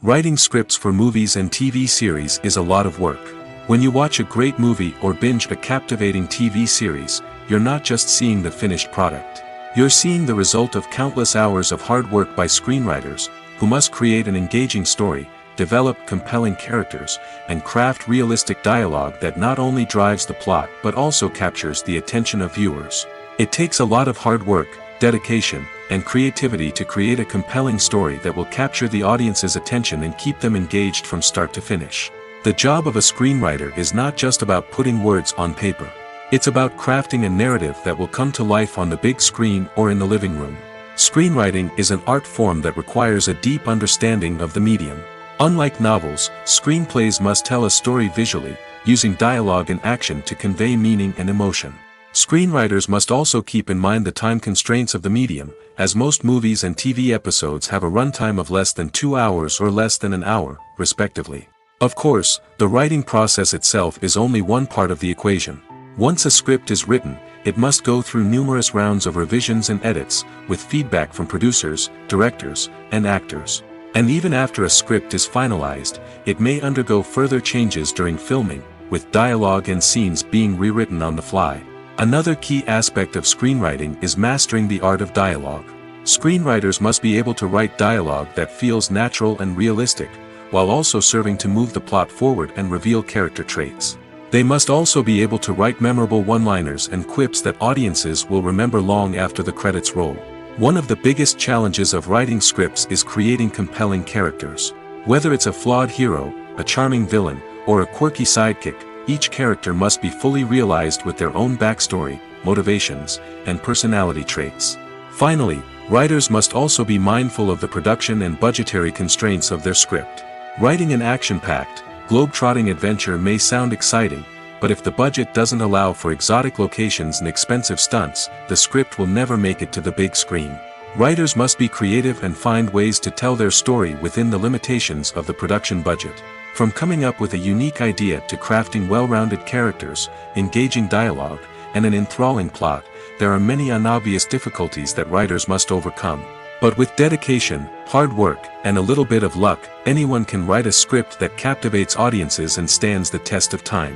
Writing scripts for movies and TV series is a lot of work. When you watch a great movie or binge a captivating TV series, you're not just seeing the finished product. You're seeing the result of countless hours of hard work by screenwriters, who must create an engaging story, develop compelling characters, and craft realistic dialogue that not only drives the plot but also captures the attention of viewers. It takes a lot of hard work, dedication, and creativity to create a compelling story that will capture the audience's attention and keep them engaged from start to finish. The job of a screenwriter is not just about putting words on paper. It's about crafting a narrative that will come to life on the big screen or in the living room. Screenwriting is an art form that requires a deep understanding of the medium. Unlike novels, screenplays must tell a story visually, using dialogue and action to convey meaning and emotion. Screenwriters must also keep in mind the time constraints of the medium, as most movies and TV episodes have a runtime of less than 2 hours or less than an hour, respectively. Of course, the writing process itself is only one part of the equation. Once a script is written, it must go through numerous rounds of revisions and edits, with feedback from producers, directors, and actors. And even after a script is finalized, it may undergo further changes during filming, with dialogue and scenes being rewritten on the fly. Another key aspect of screenwriting is mastering the art of dialogue. Screenwriters must be able to write dialogue that feels natural and realistic, while also serving to move the plot forward and reveal character traits. They must also be able to write memorable one-liners and quips that audiences will remember long after the credits roll. One of the biggest challenges of writing scripts is creating compelling characters. Whether it's a flawed hero, a charming villain, or a quirky sidekick, each character must be fully realized with their own backstory, motivations, and personality traits. Finally, writers must also be mindful of the production and budgetary constraints of their script. Writing an action-packed, globe-trotting adventure may sound exciting, but if the budget doesn't allow for exotic locations and expensive stunts, the script will never make it to the big screen. Writers must be creative and find ways to tell their story within the limitations of the production budget. From coming up with a unique idea to crafting well-rounded characters, engaging dialogue, and an enthralling plot, there are many unobvious difficulties that writers must overcome. But with dedication, hard work, and a little bit of luck, anyone can write a script that captivates audiences and stands the test of time.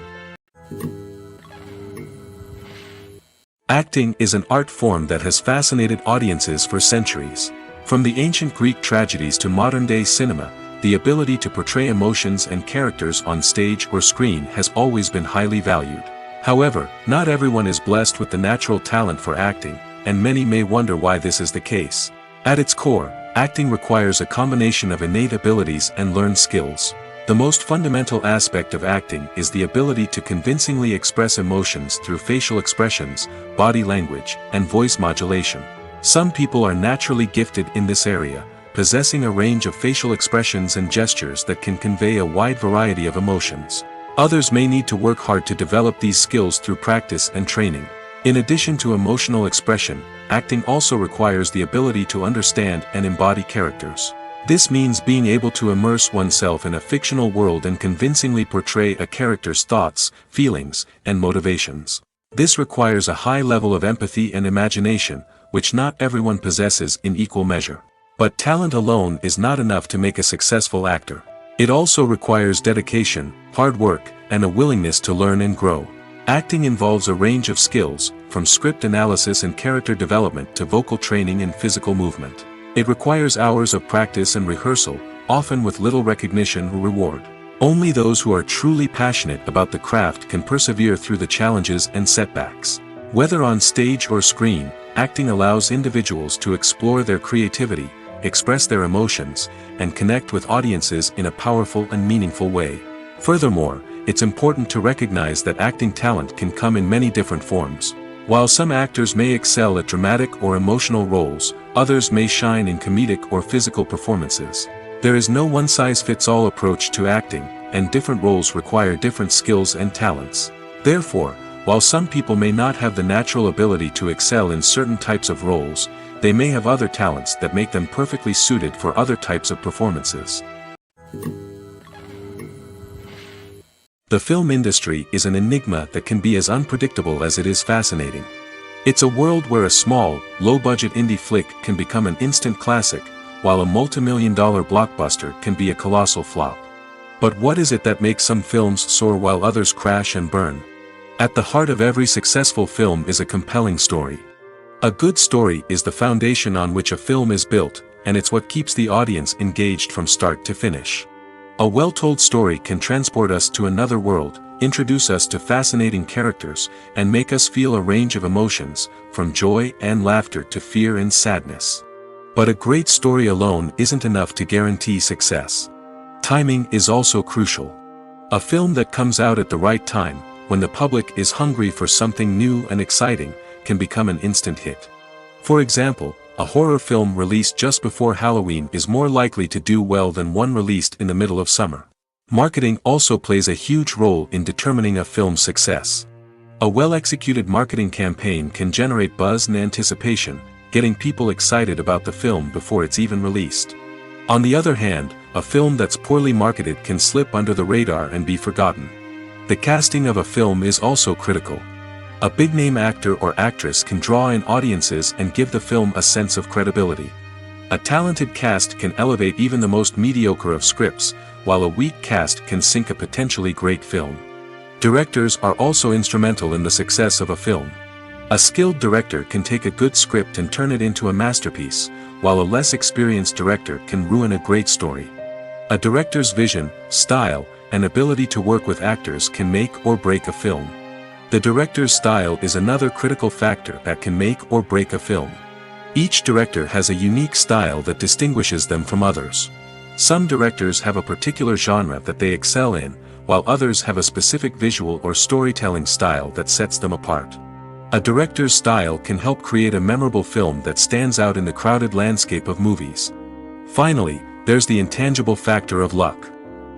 Acting is an art form that has fascinated audiences for centuries. From the ancient Greek tragedies to modern-day cinema, the ability to portray emotions and characters on stage or screen has always been highly valued. However, not everyone is blessed with the natural talent for acting, and many may wonder why this is the case. At its core, acting requires a combination of innate abilities and learned skills. The most fundamental aspect of acting is the ability to convincingly express emotions through facial expressions, body language, and voice modulation. Some people are naturally gifted in this area, possessing a range of facial expressions and gestures that can convey a wide variety of emotions. Others may need to work hard to develop these skills through practice and training. In addition to emotional expression, acting also requires the ability to understand and embody characters. This means being able to immerse oneself in a fictional world and convincingly portray a character's thoughts, feelings, and motivations. This requires a high level of empathy and imagination, which not everyone possesses in equal measure. But talent alone is not enough to make a successful actor. It also requires dedication, hard work, and a willingness to learn and grow. Acting involves a range of skills, from script analysis and character development to vocal training and physical movement. It requires hours of practice and rehearsal, often with little recognition or reward. Only those who are truly passionate about the craft can persevere through the challenges and setbacks. Whether on stage or screen, acting allows individuals to explore their creativity, express their emotions, and connect with audiences in a powerful and meaningful way. Furthermore, it's important to recognize that acting talent can come in many different forms. While some actors may excel at dramatic or emotional roles, others may shine in comedic or physical performances. There is no one-size-fits-all approach to acting, and different roles require different skills and talents. Therefore, while some people may not have the natural ability to excel in certain types of roles, they may have other talents that make them perfectly suited for other types of performances. The film industry is an enigma that can be as unpredictable as it is fascinating. It's a world where a small, low-budget indie flick can become an instant classic, while a multi-million-dollar blockbuster can be a colossal flop. But what is it that makes some films soar while others crash and burn? At the heart of every successful film is a compelling story. A good story is the foundation on which a film is built, and it's what keeps the audience engaged from start to finish. A well-told story can transport us to another world, introduce us to fascinating characters, and make us feel a range of emotions, from joy and laughter to fear and sadness. But a great story alone isn't enough to guarantee success. Timing is also crucial. A film that comes out at the right time, when the public is hungry for something new and exciting, can become an instant hit. For example, a horror film released just before Halloween is more likely to do well than one released in the middle of summer. Marketing also plays a huge role in determining a film's success. A well-executed marketing campaign can generate buzz and anticipation, getting people excited about the film before it's even released. On the other hand, a film that's poorly marketed can slip under the radar and be forgotten. The casting of a film is also critical. A big-name actor or actress can draw in audiences and give the film a sense of credibility. A talented cast can elevate even the most mediocre of scripts, while a weak cast can sink a potentially great film. Directors are also instrumental in the success of a film. A skilled director can take a good script and turn it into a masterpiece, while a less experienced director can ruin a great story. A director's vision, style, and ability to work with actors can make or break a film. The director's style is another critical factor that can make or break a film. Each director has a unique style that distinguishes them from others. Some directors have a particular genre that they excel in, while others have a specific visual or storytelling style that sets them apart. A director's style can help create a memorable film that stands out in the crowded landscape of movies. Finally, there's the intangible factor of luck.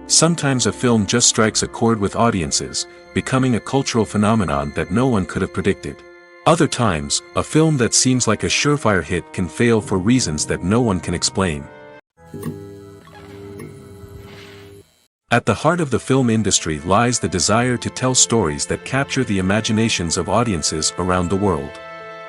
Sometimes a film just strikes a chord with audiences, becoming a cultural phenomenon that no one could have predicted. Other times, a film that seems like a surefire hit can fail for reasons that no one can explain. At the heart of the film industry lies the desire to tell stories that capture the imaginations of audiences around the world.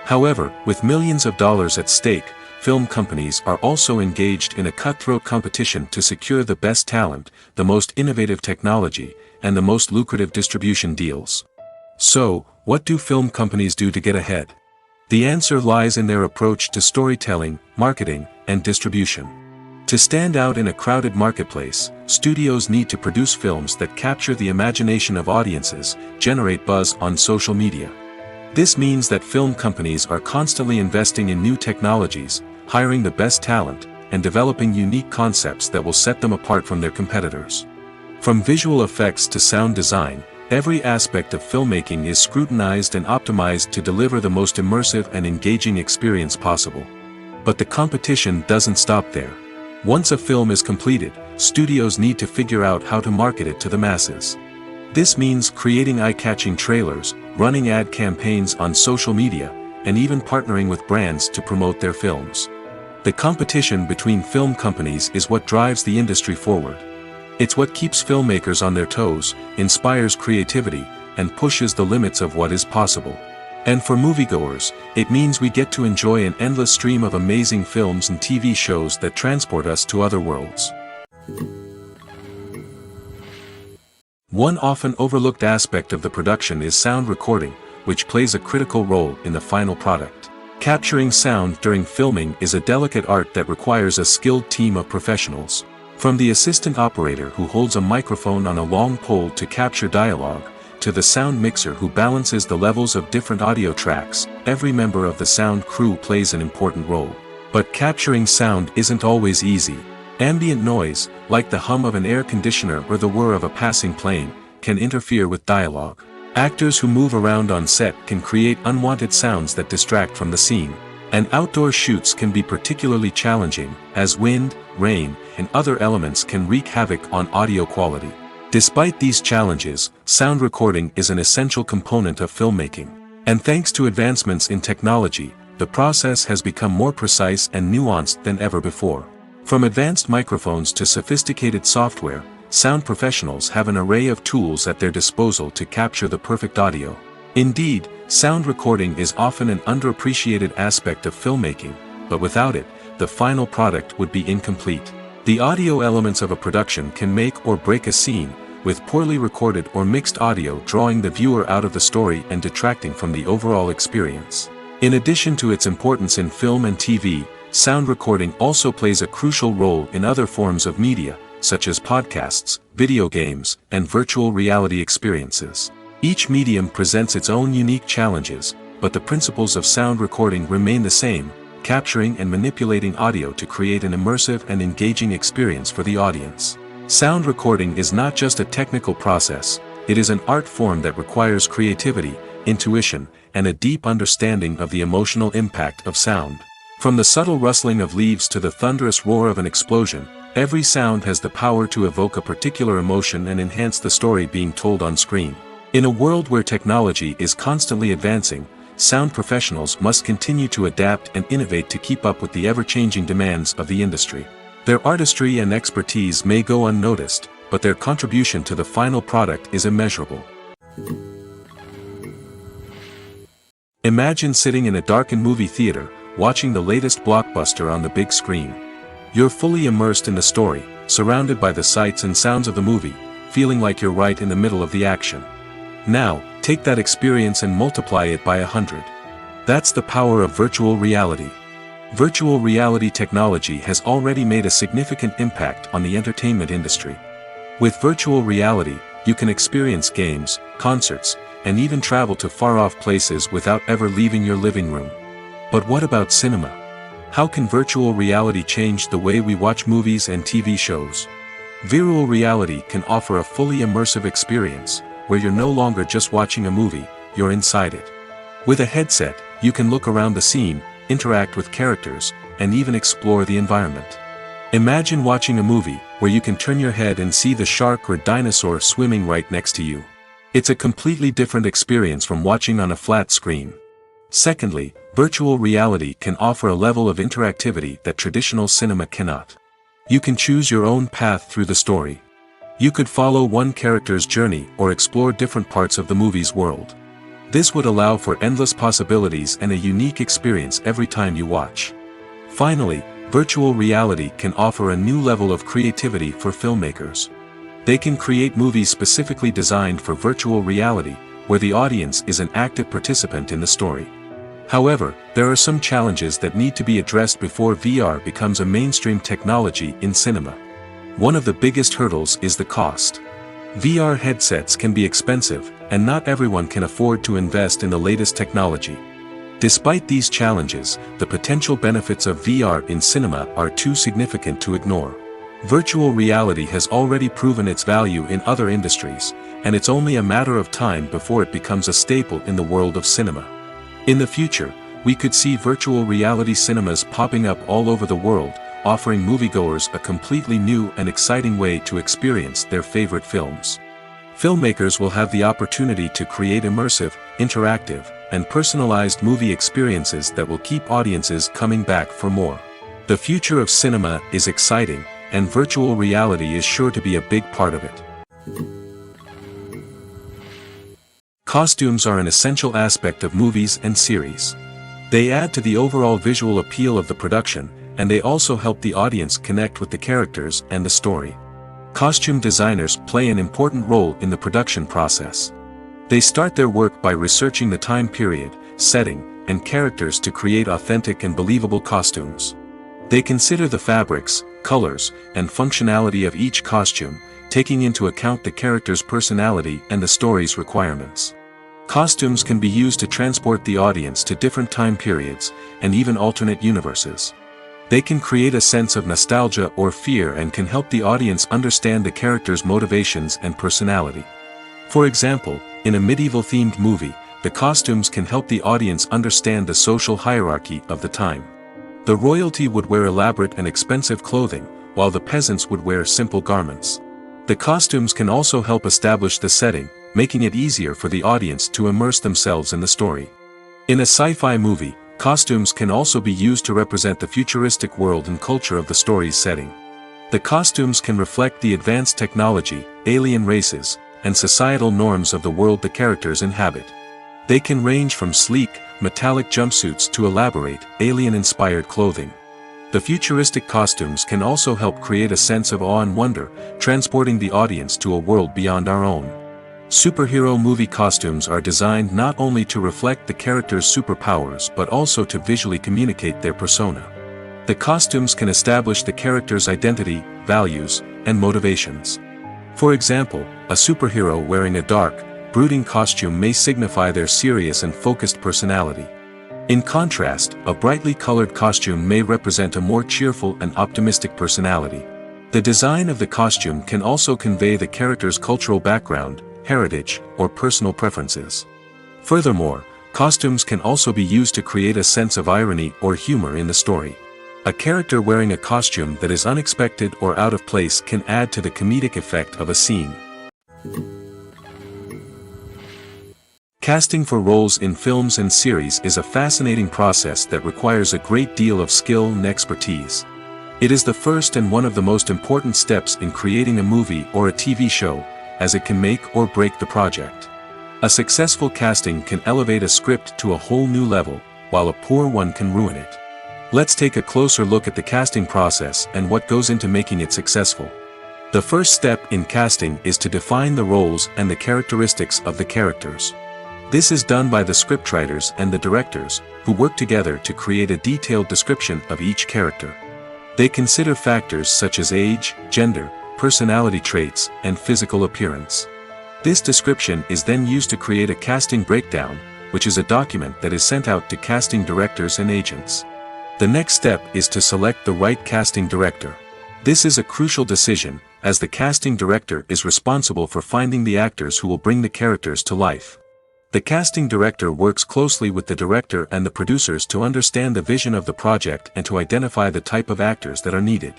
However, with millions of dollars at stake, film companies are also engaged in a cutthroat competition to secure the best talent, the most innovative technology, and the most lucrative distribution deals. So, what do film companies do to get ahead? The answer lies in their approach to storytelling, marketing, and distribution. To stand out in a crowded marketplace, studios need to produce films that capture the imagination of audiences, generate buzz on social media. This means that film companies are constantly investing in new technologies, hiring the best talent, and developing unique concepts that will set them apart from their competitors. From visual effects to sound design, every aspect of filmmaking is scrutinized and optimized to deliver the most immersive and engaging experience possible. But the competition doesn't stop there. Once a film is completed, studios need to figure out how to market it to the masses. This means creating eye-catching trailers, running ad campaigns on social media, and even partnering with brands to promote their films. The competition between film companies is what drives the industry forward. It's what keeps filmmakers on their toes, inspires creativity, and pushes the limits of what is possible. And for moviegoers, it means we get to enjoy an endless stream of amazing films and TV shows that transport us to other worlds. One often overlooked aspect of the production is sound recording, which plays a critical role in the final product. Capturing sound during filming is a delicate art that requires a skilled team of professionals. From the assistant operator who holds a microphone on a long pole to capture dialogue, to the sound mixer who balances the levels of different audio tracks, every member of the sound crew plays an important role. But capturing sound isn't always easy. Ambient noise, like the hum of an air conditioner or the whir of a passing plane, can interfere with dialogue. Actors who move around on set can create unwanted sounds that distract from the scene. And outdoor shoots can be particularly challenging, as wind, rain, and other elements can wreak havoc on audio quality. Despite these challenges, sound recording is an essential component of filmmaking. And thanks to advancements in technology, the process has become more precise and nuanced than ever before. From advanced microphones to sophisticated software, sound professionals have an array of tools at their disposal to capture the perfect audio. Indeed, sound recording is often an underappreciated aspect of filmmaking, but without it, the final product would be incomplete. The audio elements of a production can make or break a scene, with poorly recorded or mixed audio drawing the viewer out of the story and detracting from the overall experience. In addition to its importance in film and TV, sound recording also plays a crucial role in other forms of media, such as podcasts, video games, and virtual reality experiences. Each medium presents its own unique challenges, but the principles of sound recording remain the same, capturing and manipulating audio to create an immersive and engaging experience for the audience. Sound recording is not just a technical process, it is an art form that requires creativity, intuition, and a deep understanding of the emotional impact of sound. From the subtle rustling of leaves to the thunderous roar of an explosion, every sound has the power to evoke a particular emotion and enhance the story being told on screen. In a world where technology is constantly advancing, sound professionals must continue to adapt and innovate to keep up with the ever-changing demands of the industry. Their artistry and expertise may go unnoticed, but their contribution to the final product is immeasurable. Imagine sitting in a darkened movie theater, watching the latest blockbuster on the big screen. You're fully immersed in the story, surrounded by the sights and sounds of the movie, feeling like you're right in the middle of the action. Now, take that experience and multiply it by 100. That's the power of virtual reality. Virtual reality technology has already made a significant impact on the entertainment industry. With virtual reality, you can experience games, concerts, and even travel to far-off places without ever leaving your living room. But what about cinema? How can virtual reality change the way we watch movies and TV shows? Virtual reality can offer a fully immersive experience, where you're no longer just watching a movie, you're inside it. With a headset, you can look around the scene, interact with characters, and even explore the environment. Imagine watching a movie, where you can turn your head and see the shark or dinosaur swimming right next to you. It's a completely different experience from watching on a flat screen. Secondly, virtual reality can offer a level of interactivity that traditional cinema cannot. You can choose your own path through the story. You could follow one character's journey or explore different parts of the movie's world. This would allow for endless possibilities and a unique experience every time you watch. Finally, virtual reality can offer a new level of creativity for filmmakers. They can create movies specifically designed for virtual reality, where the audience is an active participant in the story. However, there are some challenges that need to be addressed before VR becomes a mainstream technology in cinema. One of the biggest hurdles is the cost. VR headsets can be expensive, and not everyone can afford to invest in the latest technology. Despite these challenges, the potential benefits of VR in cinema are too significant to ignore. Virtual reality has already proven its value in other industries, and it's only a matter of time before it becomes a staple in the world of cinema. In the future, we could see virtual reality cinemas popping up all over the world, offering moviegoers a completely new and exciting way to experience their favorite films. Filmmakers will have the opportunity to create immersive, interactive, and personalized movie experiences that will keep audiences coming back for more. The future of cinema is exciting, and virtual reality is sure to be a big part of it. Costumes are an essential aspect of movies and series. They add to the overall visual appeal of the production, and they also help the audience connect with the characters and the story. Costume designers play an important role in the production process. They start their work by researching the time period, setting, and characters to create authentic and believable costumes. They consider the fabrics, colors, and functionality of each costume, taking into account the character's personality and the story's requirements. Costumes can be used to transport the audience to different time periods, and even alternate universes. They can create a sense of nostalgia or fear and can help the audience understand the character's motivations and personality. For example, in a medieval-themed movie, the costumes can help the audience understand the social hierarchy of the time. The royalty would wear elaborate and expensive clothing, while the peasants would wear simple garments. The costumes can also help establish the setting, making it easier for the audience to immerse themselves in the story. In a sci-fi movie, costumes can also be used to represent the futuristic world and culture of the story's setting. The costumes can reflect the advanced technology, alien races, and societal norms of the world the characters inhabit. They can range from sleek, metallic jumpsuits to elaborate, alien-inspired clothing. The futuristic costumes can also help create a sense of awe and wonder, transporting the audience to a world beyond our own. Superhero movie costumes are designed not only to reflect the character's superpowers but also to visually communicate their persona. The costumes can establish the character's identity, values, and motivations. For example, a superhero wearing a dark, brooding costume may signify their serious and focused personality. In contrast, a brightly colored costume may represent a more cheerful and optimistic personality. The design of the costume can also convey the character's cultural background, heritage, or personal preferences. Furthermore, costumes can also be used to create a sense of irony or humor in the story. A character wearing a costume that is unexpected or out of place can add to the comedic effect of a scene. Casting for roles in films and series is a fascinating process that requires a great deal of skill and expertise. It is the first and one of the most important steps in creating a movie or a TV show, as it can make or break the project. A successful casting can elevate a script to a whole new level, while a poor one can ruin it. Let's take a closer look at the casting process and what goes into making it successful. The first step in casting is to define the roles and the characteristics of the characters. This is done by the scriptwriters and the directors, who work together to create a detailed description of each character. They consider factors such as age, gender, personality traits, and physical appearance. This description is then used to create a casting breakdown, which is a document that is sent out to casting directors and agents. The next step is to select the right casting director. This is a crucial decision, as the casting director is responsible for finding the actors who will bring the characters to life. The casting director works closely with the director and the producers to understand the vision of the project and to identify the type of actors that are needed.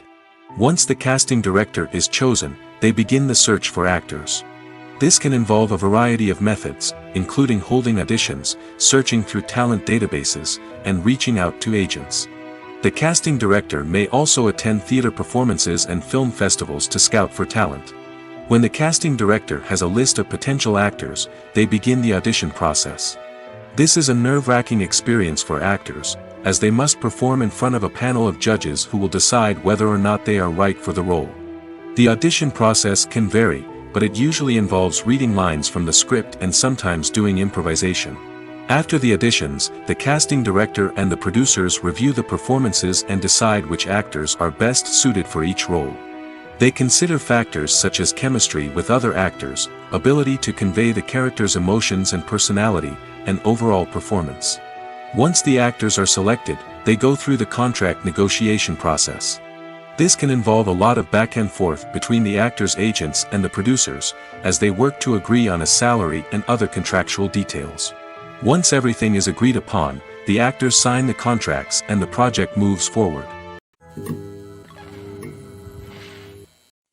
Once the casting director is chosen, they begin the search for actors. This can involve a variety of methods, including holding auditions, searching through talent databases, and reaching out to agents. The casting director may also attend theater performances and film festivals to scout for talent. When the casting director has a list of potential actors, they begin the audition process. This is a nerve-wracking experience for actors, as they must perform in front of a panel of judges who will decide whether or not they are right for the role. The audition process can vary, but it usually involves reading lines from the script and sometimes doing improvisation. After the auditions, the casting director and the producers review the performances and decide which actors are best suited for each role. They consider factors such as chemistry with other actors, ability to convey the character's emotions and personality, and overall performance. Once the actors are selected, they go through the contract negotiation process. This can involve a lot of back and forth between the actors' agents and the producers, as they work to agree on a salary and other contractual details. Once everything is agreed upon, the actors sign the contracts and the project moves forward.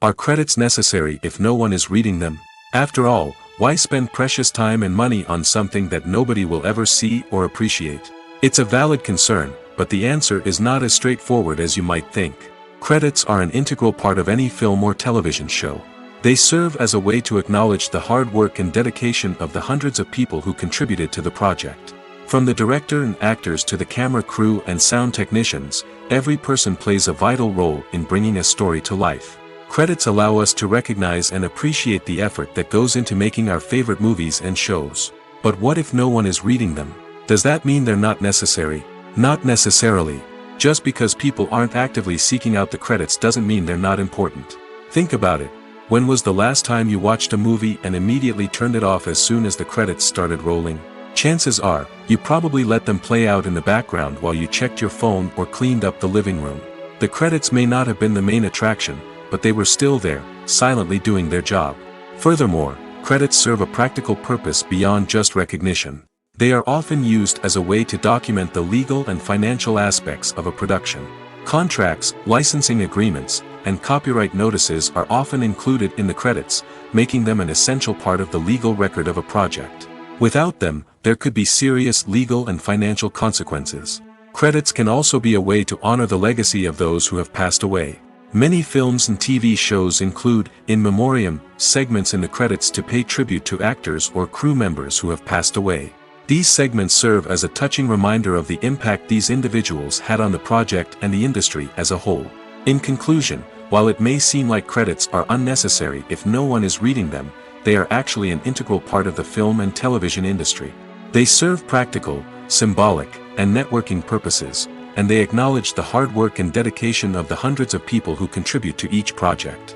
Are credits necessary if no one is reading them? After all, why spend precious time and money on something that nobody will ever see or appreciate? It's a valid concern, but the answer is not as straightforward as you might think. Credits are an integral part of any film or television show. They serve as a way to acknowledge the hard work and dedication of the hundreds of people who contributed to the project. From the director and actors to the camera crew and sound technicians, every person plays a vital role in bringing a story to life. Credits allow us to recognize and appreciate the effort that goes into making our favorite movies and shows. But what if no one is reading them? Does that mean they're not necessary? Not necessarily. Just because people aren't actively seeking out the credits doesn't mean they're not important. Think about it. When was the last time you watched a movie and immediately turned it off as soon as the credits started rolling? Chances are, you probably let them play out in the background while you checked your phone or cleaned up the living room. The credits may not have been the main attraction, but they were still there, silently doing their job. Furthermore, credits serve a practical purpose beyond just recognition. They are often used as a way to document the legal and financial aspects of a production. Contracts, licensing agreements, and copyright notices are often included in the credits, making them an essential part of the legal record of a project. Without them, there could be serious legal and financial consequences. Credits can also be a way to honor the legacy of those who have passed away. Many films and TV shows include, in memoriam, segments in the credits to pay tribute to actors or crew members who have passed away. These segments serve as a touching reminder of the impact these individuals had on the project and the industry as a whole. In conclusion, while it may seem like credits are unnecessary if no one is reading them, they are actually an integral part of the film and television industry. They serve practical, symbolic, and networking purposes, and they acknowledge the hard work and dedication of the hundreds of people who contribute to each project.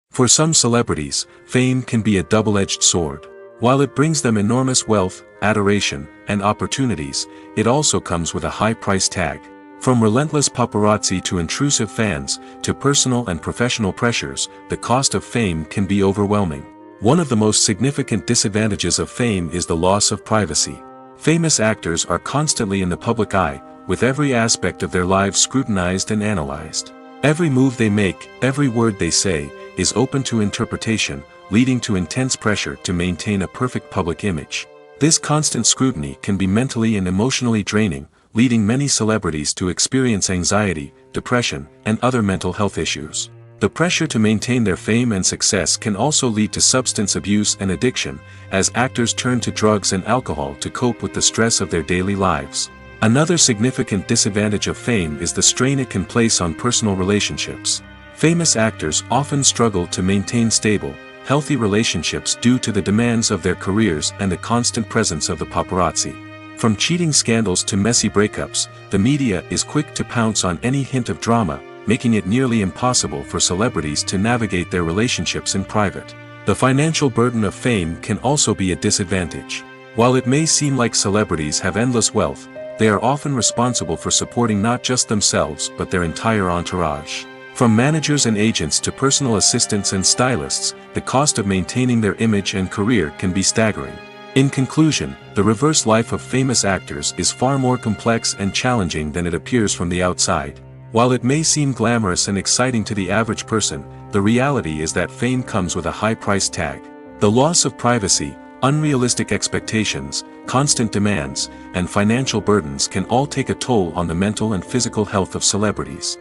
For some celebrities, fame can be a double-edged sword. While it brings them enormous wealth, adoration, and opportunities, it also comes with a high price tag. From relentless paparazzi to intrusive fans, to personal and professional pressures, the cost of fame can be overwhelming. One of the most significant disadvantages of fame is the loss of privacy. Famous actors are constantly in the public eye, with every aspect of their lives scrutinized and analyzed. Every move they make, every word they say, is open to interpretation, leading to intense pressure to maintain a perfect public image. This constant scrutiny can be mentally and emotionally draining, leading many celebrities to experience anxiety, depression, and other mental health issues. The pressure to maintain their fame and success can also lead to substance abuse and addiction, as actors turn to drugs and alcohol to cope with the stress of their daily lives. Another significant disadvantage of fame is the strain it can place on personal relationships. Famous actors often struggle to maintain stable, healthy relationships due to the demands of their careers and the constant presence of the paparazzi. From cheating scandals to messy breakups, the media is quick to pounce on any hint of drama, making it nearly impossible for celebrities to navigate their relationships in private. The financial burden of fame can also be a disadvantage. While it may seem like celebrities have endless wealth, they are often responsible for supporting not just themselves but their entire entourage. From managers and agents to personal assistants and stylists, the cost of maintaining their image and career can be staggering. In conclusion, the reverse life of famous actors is far more complex and challenging than it appears from the outside. While it may seem glamorous and exciting to the average person, the reality is that fame comes with a high price tag. The loss of privacy, unrealistic expectations, constant demands, and financial burdens can all take a toll on the mental and physical health of celebrities.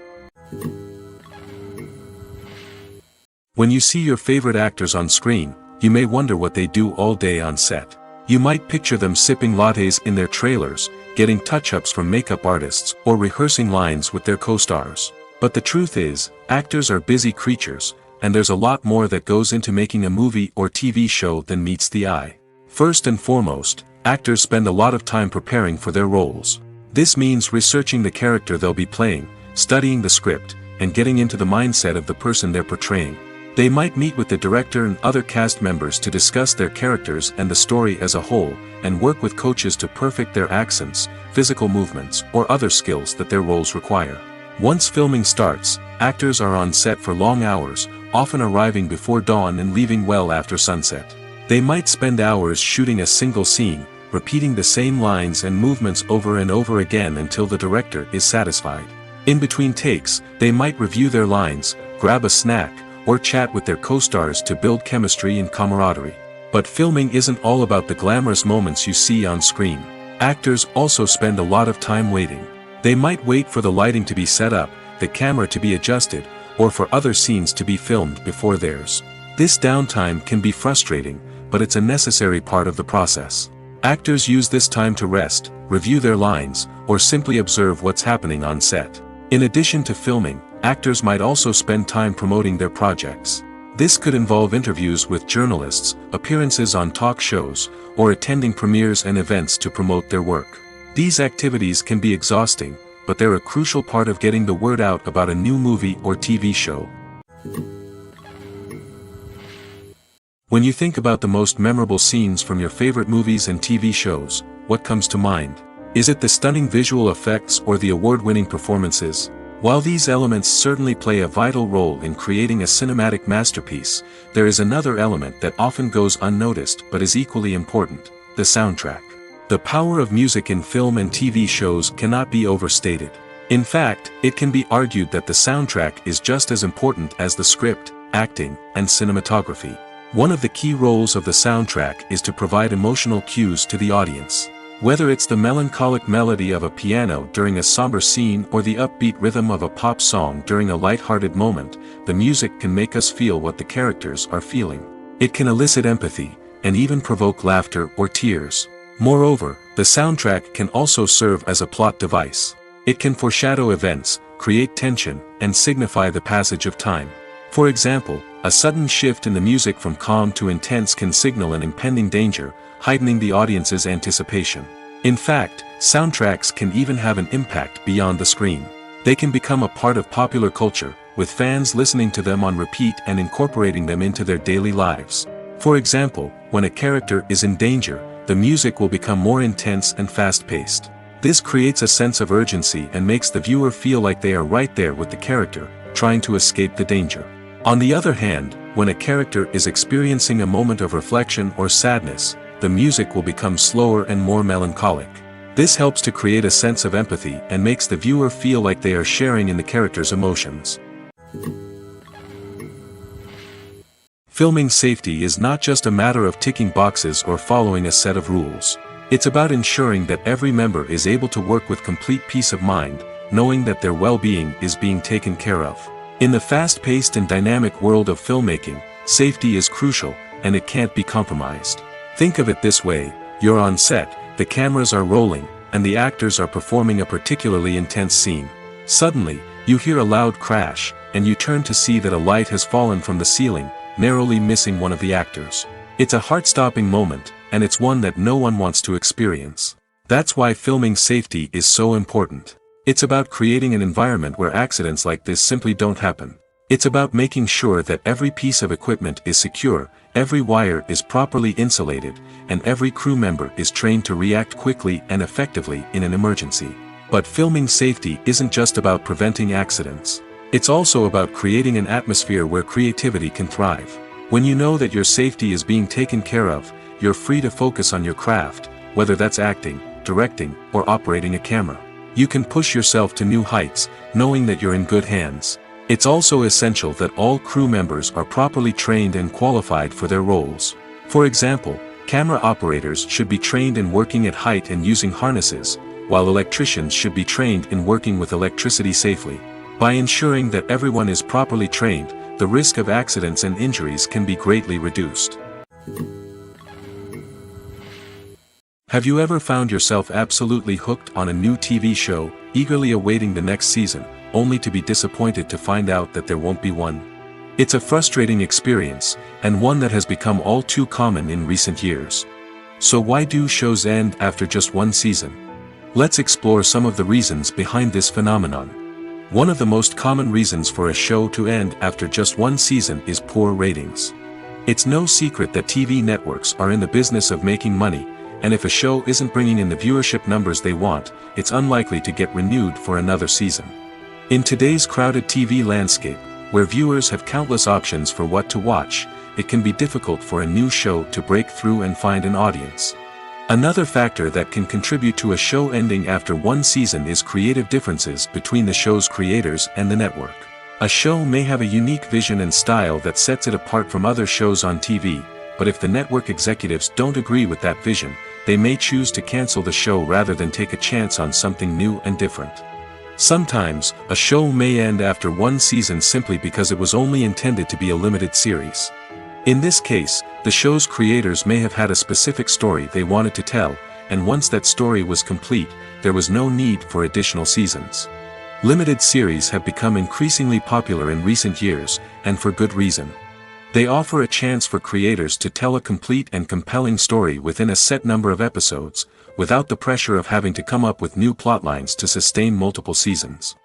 When you see your favorite actors on screen, you may wonder what they do all day on set. You might picture them sipping lattes in their trailers, getting touch-ups from makeup artists, or rehearsing lines with their co-stars. But the truth is, actors are busy creatures, and there's a lot more that goes into making a movie or TV show than meets the eye. First and foremost, actors spend a lot of time preparing for their roles. This means researching the character they'll be playing, studying the script, and getting into the mindset of the person they're portraying. They might meet with the director and other cast members to discuss their characters and the story as a whole, and work with coaches to perfect their accents, physical movements, or other skills that their roles require. Once filming starts, actors are on set for long hours, often arriving before dawn and leaving well after sunset. They might spend hours shooting a single scene, repeating the same lines and movements over and over again until the director is satisfied. In between takes, they might review their lines, grab a snack, or chat with their co-stars to build chemistry and camaraderie. But filming isn't all about the glamorous moments you see on screen. Actors also spend a lot of time waiting. They might wait for the lighting to be set up, the camera to be adjusted, or for other scenes to be filmed before theirs. This downtime can be frustrating, but it's a necessary part of the process. Actors use this time to rest, review their lines, or simply observe what's happening on set. In addition to filming, actors might also spend time promoting their projects. This could involve interviews with journalists, appearances on talk shows, or attending premieres and events to promote their work. These activities can be exhausting, but they're a crucial part of getting the word out about a new movie or TV show. When you think about the most memorable scenes from your favorite movies and TV shows, what comes to mind? Is it the stunning visual effects or the award-winning performances? While these elements certainly play a vital role in creating a cinematic masterpiece, there is another element that often goes unnoticed but is equally important: the soundtrack. The power of music in film and TV shows cannot be overstated. In fact, it can be argued that the soundtrack is just as important as the script, acting, and cinematography. One of the key roles of the soundtrack is to provide emotional cues to the audience. Whether it's the melancholic melody of a piano during a somber scene or the upbeat rhythm of a pop song during a light-hearted moment, the music can make us feel what the characters are feeling. It can elicit empathy, and even provoke laughter or tears. Moreover, the soundtrack can also serve as a plot device. It can foreshadow events, create tension, and signify the passage of time. For example, a sudden shift in the music from calm to intense can signal an impending danger, heightening the audience's anticipation. In fact, soundtracks can even have an impact beyond the screen. They can become a part of popular culture, with fans listening to them on repeat and incorporating them into their daily lives. For example, when a character is in danger, the music will become more intense and fast-paced. This creates a sense of urgency and makes the viewer feel like they are right there with the character, trying to escape the danger. On the other hand, when a character is experiencing a moment of reflection or sadness, the music will become slower and more melancholic. This helps to create a sense of empathy and makes the viewer feel like they are sharing in the character's emotions. Filming safety is not just a matter of ticking boxes or following a set of rules. It's about ensuring that every member is able to work with complete peace of mind, knowing that their well-being is being taken care of. In the fast-paced and dynamic world of filmmaking, safety is crucial, and it can't be compromised. Think of it this way: you're on set, the cameras are rolling, and the actors are performing a particularly intense scene. Suddenly, you hear a loud crash, and you turn to see that a light has fallen from the ceiling, narrowly missing one of the actors. It's a heart-stopping moment, and it's one that no one wants to experience. That's why filming safety is so important. It's about creating an environment where accidents like this simply don't happen. It's about making sure that every piece of equipment is secure, every wire is properly insulated, and every crew member is trained to react quickly and effectively in an emergency. But filming safety isn't just about preventing accidents. It's also about creating an atmosphere where creativity can thrive. When you know that your safety is being taken care of, you're free to focus on your craft, whether that's acting, directing, or operating a camera. You can push yourself to new heights, knowing that you're in good hands. It's also essential that all crew members are properly trained and qualified for their roles. For example, camera operators should be trained in working at height and using harnesses, while electricians should be trained in working with electricity safely. By ensuring that everyone is properly trained, the risk of accidents and injuries can be greatly reduced. Have you ever found yourself absolutely hooked on a new TV show, eagerly awaiting the next season, only to be disappointed to find out that there won't be one? It's a frustrating experience, and one that has become all too common in recent years. So why do shows end after just one season? Let's explore some of the reasons behind this phenomenon. One of the most common reasons for a show to end after just one season is poor ratings. It's no secret that TV networks are in the business of making money, and if a show isn't bringing in the viewership numbers they want, it's unlikely to get renewed for another season. In today's crowded TV landscape, where viewers have countless options for what to watch, it can be difficult for a new show to break through and find an audience. Another factor that can contribute to a show ending after one season is creative differences between the show's creators and the network. A show may have a unique vision and style that sets it apart from other shows on TV, but if the network executives don't agree with that vision, they may choose to cancel the show rather than take a chance on something new and different. Sometimes, a show may end after one season simply because it was only intended to be a limited series. In this case, the show's creators may have had a specific story they wanted to tell, and once that story was complete, there was no need for additional seasons. Limited series have become increasingly popular in recent years, and for good reason. They offer a chance for creators to tell a complete and compelling story within a set number of episodes, without the pressure of having to come up with new plotlines to sustain multiple seasons.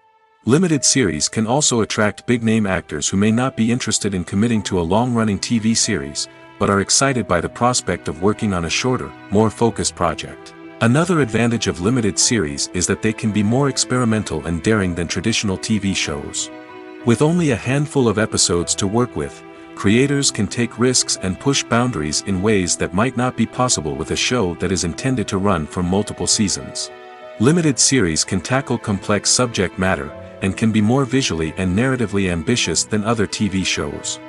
Limited series can also attract big-name actors who may not be interested in committing to a long-running TV series, but are excited by the prospect of working on a shorter, more focused project. Another advantage of limited series is that they can be more experimental and daring than traditional TV shows. With only a handful of episodes to work with, creators can take risks and push boundaries in ways that might not be possible with a show that is intended to run for multiple seasons. Limited series can tackle complex subject matter, and can be more visually and narratively ambitious than other TV shows.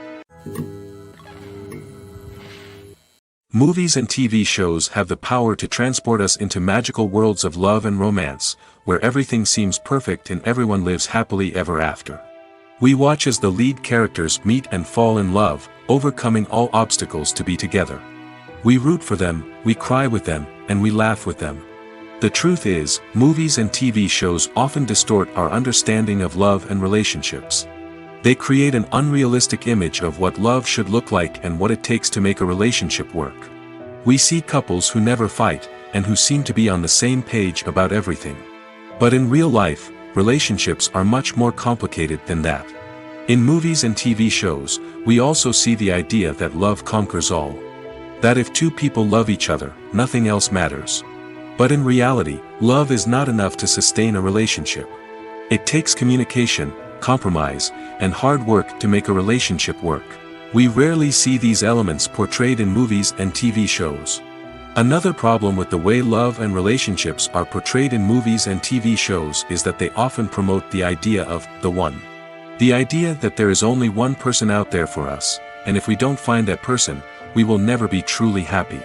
Movies and TV shows have the power to transport us into magical worlds of love and romance, where everything seems perfect and everyone lives happily ever after. We watch as the lead characters meet and fall in love, overcoming all obstacles to be together. We root for them, we cry with them, and we laugh with them. The truth is, movies and TV shows often distort our understanding of love and relationships. They create an unrealistic image of what love should look like and what it takes to make a relationship work. We see couples who never fight, and who seem to be on the same page about everything. But in real life, relationships are much more complicated than that. In movies and TV shows, we also see the idea that love conquers all. That if two people love each other, nothing else matters. But in reality, love is not enough to sustain a relationship. It takes communication, compromise, and hard work to make a relationship work. We rarely see these elements portrayed in movies and TV shows. Another problem with the way love and relationships are portrayed in movies and TV shows is that they often promote the idea of the one. The idea that there is only one person out there for us, and if we don't find that person, we will never be truly happy.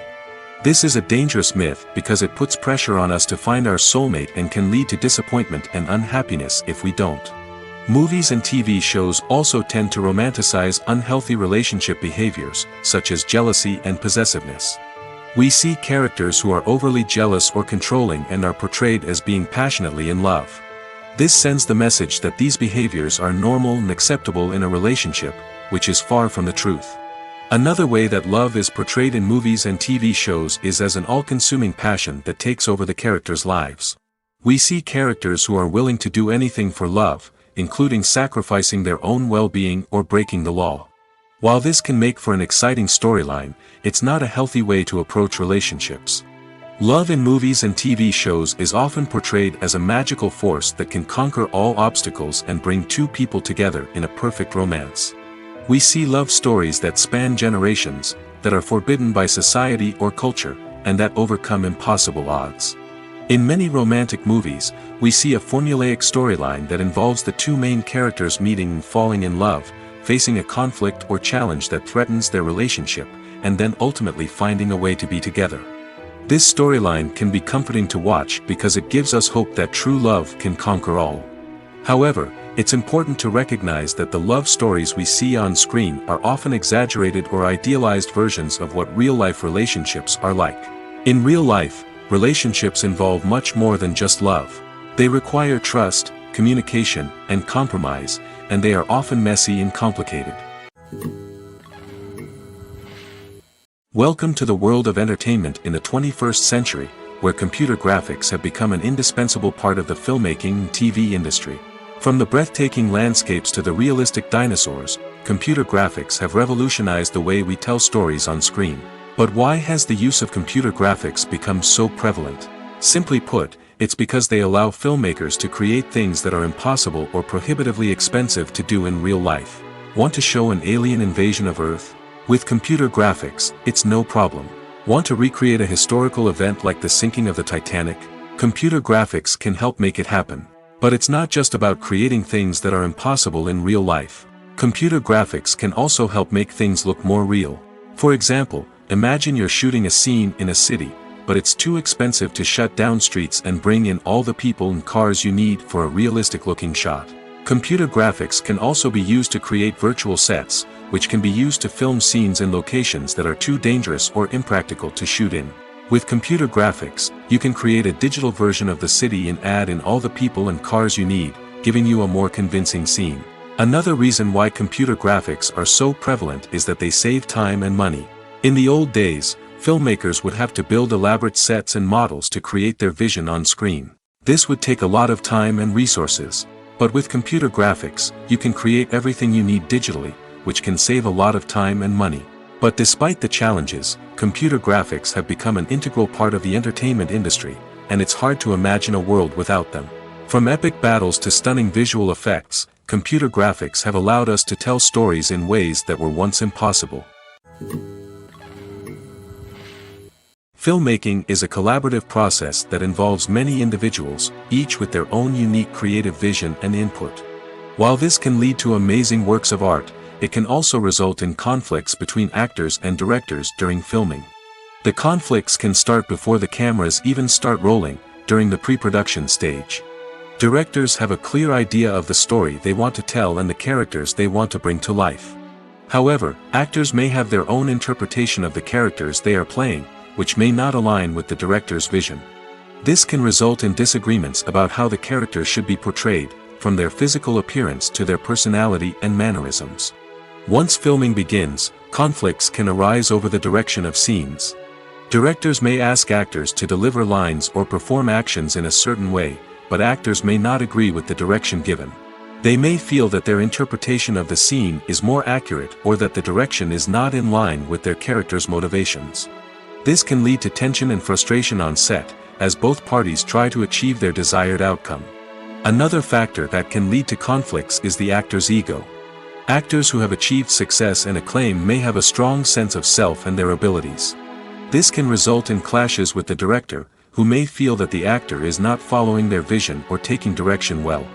This is a dangerous myth because it puts pressure on us to find our soulmate and can lead to disappointment and unhappiness if we don't. Movies and TV shows also tend to romanticize unhealthy relationship behaviors, such as jealousy and possessiveness. We see characters who are overly jealous or controlling and are portrayed as being passionately in love. This sends the message that these behaviors are normal and acceptable in a relationship, which is far from the truth. Another way that love is portrayed in movies and TV shows is as an all-consuming passion that takes over the characters' lives. We see characters who are willing to do anything for love, including sacrificing their own well-being or breaking the law. While this can make for an exciting storyline, it's not a healthy way to approach relationships. Love in movies and TV shows is often portrayed as a magical force that can conquer all obstacles and bring two people together in a perfect romance. We see love stories that span generations, that are forbidden by society or culture, and that overcome impossible odds. In many romantic movies, we see a formulaic storyline that involves the two main characters meeting and falling in love, facing a conflict or challenge that threatens their relationship, and then ultimately finding a way to be together. This storyline can be comforting to watch because it gives us hope that true love can conquer all. However, it's important to recognize that the love stories we see on screen are often exaggerated or idealized versions of what real-life relationships are like. In real life, relationships involve much more than just love. They require trust, communication, and compromise, and they are often messy and complicated. Welcome to the world of entertainment in the 21st century, where computer graphics have become an indispensable part of the filmmaking and TV industry. From the breathtaking landscapes to the realistic dinosaurs, computer graphics have revolutionized the way we tell stories on screen. But why has the use of computer graphics become so prevalent? Simply put, it's because they allow filmmakers to create things that are impossible or prohibitively expensive to do in real life. Want to show an alien invasion of Earth? With computer graphics, it's no problem. Want to recreate a historical event like the sinking of the Titanic? Computer graphics can help make it happen. But it's not just about creating things that are impossible in real life. Computer graphics can also help make things look more real. For example, imagine you're shooting a scene in a city, but it's too expensive to shut down streets and bring in all the people and cars you need for a realistic-looking shot. Computer graphics can also be used to create virtual sets, which can be used to film scenes in locations that are too dangerous or impractical to shoot in. With computer graphics, you can create a digital version of the city and add in all the people and cars you need, giving you a more convincing scene. Another reason why computer graphics are so prevalent is that they save time and money. In the old days, filmmakers would have to build elaborate sets and models to create their vision on screen. This would take a lot of time and resources. But with computer graphics, you can create everything you need digitally, which can save a lot of time and money. But despite the challenges, computer graphics have become an integral part of the entertainment industry, and it's hard to imagine a world without them. From epic battles to stunning visual effects, computer graphics have allowed us to tell stories in ways that were once impossible. Filmmaking is a collaborative process that involves many individuals, each with their own unique creative vision and input. While this can lead to amazing works of art, it can also result in conflicts between actors and directors during filming. The conflicts can start before the cameras even start rolling, during the pre-production stage. Directors have a clear idea of the story they want to tell and the characters they want to bring to life. However, actors may have their own interpretation of the characters they are playing, which may not align with the director's vision. This can result in disagreements about how the characters should be portrayed, from their physical appearance to their personality and mannerisms. Once filming begins, conflicts can arise over the direction of scenes. Directors may ask actors to deliver lines or perform actions in a certain way, but actors may not agree with the direction given. They may feel that their interpretation of the scene is more accurate or that the direction is not in line with their character's motivations. This can lead to tension and frustration on set, as both parties try to achieve their desired outcome. Another factor that can lead to conflicts is the actor's ego. Actors who have achieved success and acclaim may have a strong sense of self and their abilities. This can result in clashes with the director, who may feel that the actor is not following their vision or taking direction well.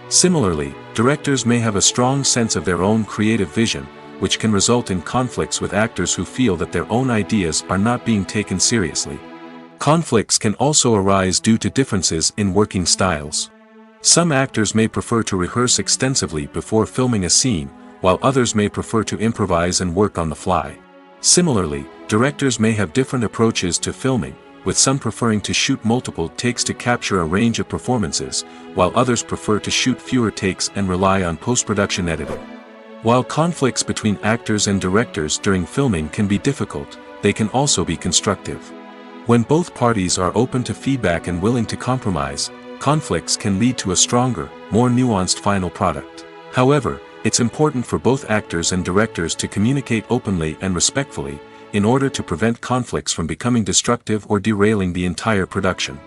Similarly, directors may have a strong sense of their own creative vision, which can result in conflicts with actors who feel that their own ideas are not being taken seriously. Conflicts can also arise due to differences in working styles. Some actors may prefer to rehearse extensively before filming a scene, while others may prefer to improvise and work on the fly. Similarly, directors may have different approaches to filming, with some preferring to shoot multiple takes to capture a range of performances, while others prefer to shoot fewer takes and rely on post-production editing. While conflicts between actors and directors during filming can be difficult, they can also be constructive. When both parties are open to feedback and willing to compromise, conflicts can lead to a stronger, more nuanced final product. However, it's important for both actors and directors to communicate openly and respectfully, in order to prevent conflicts from becoming destructive or derailing the entire production.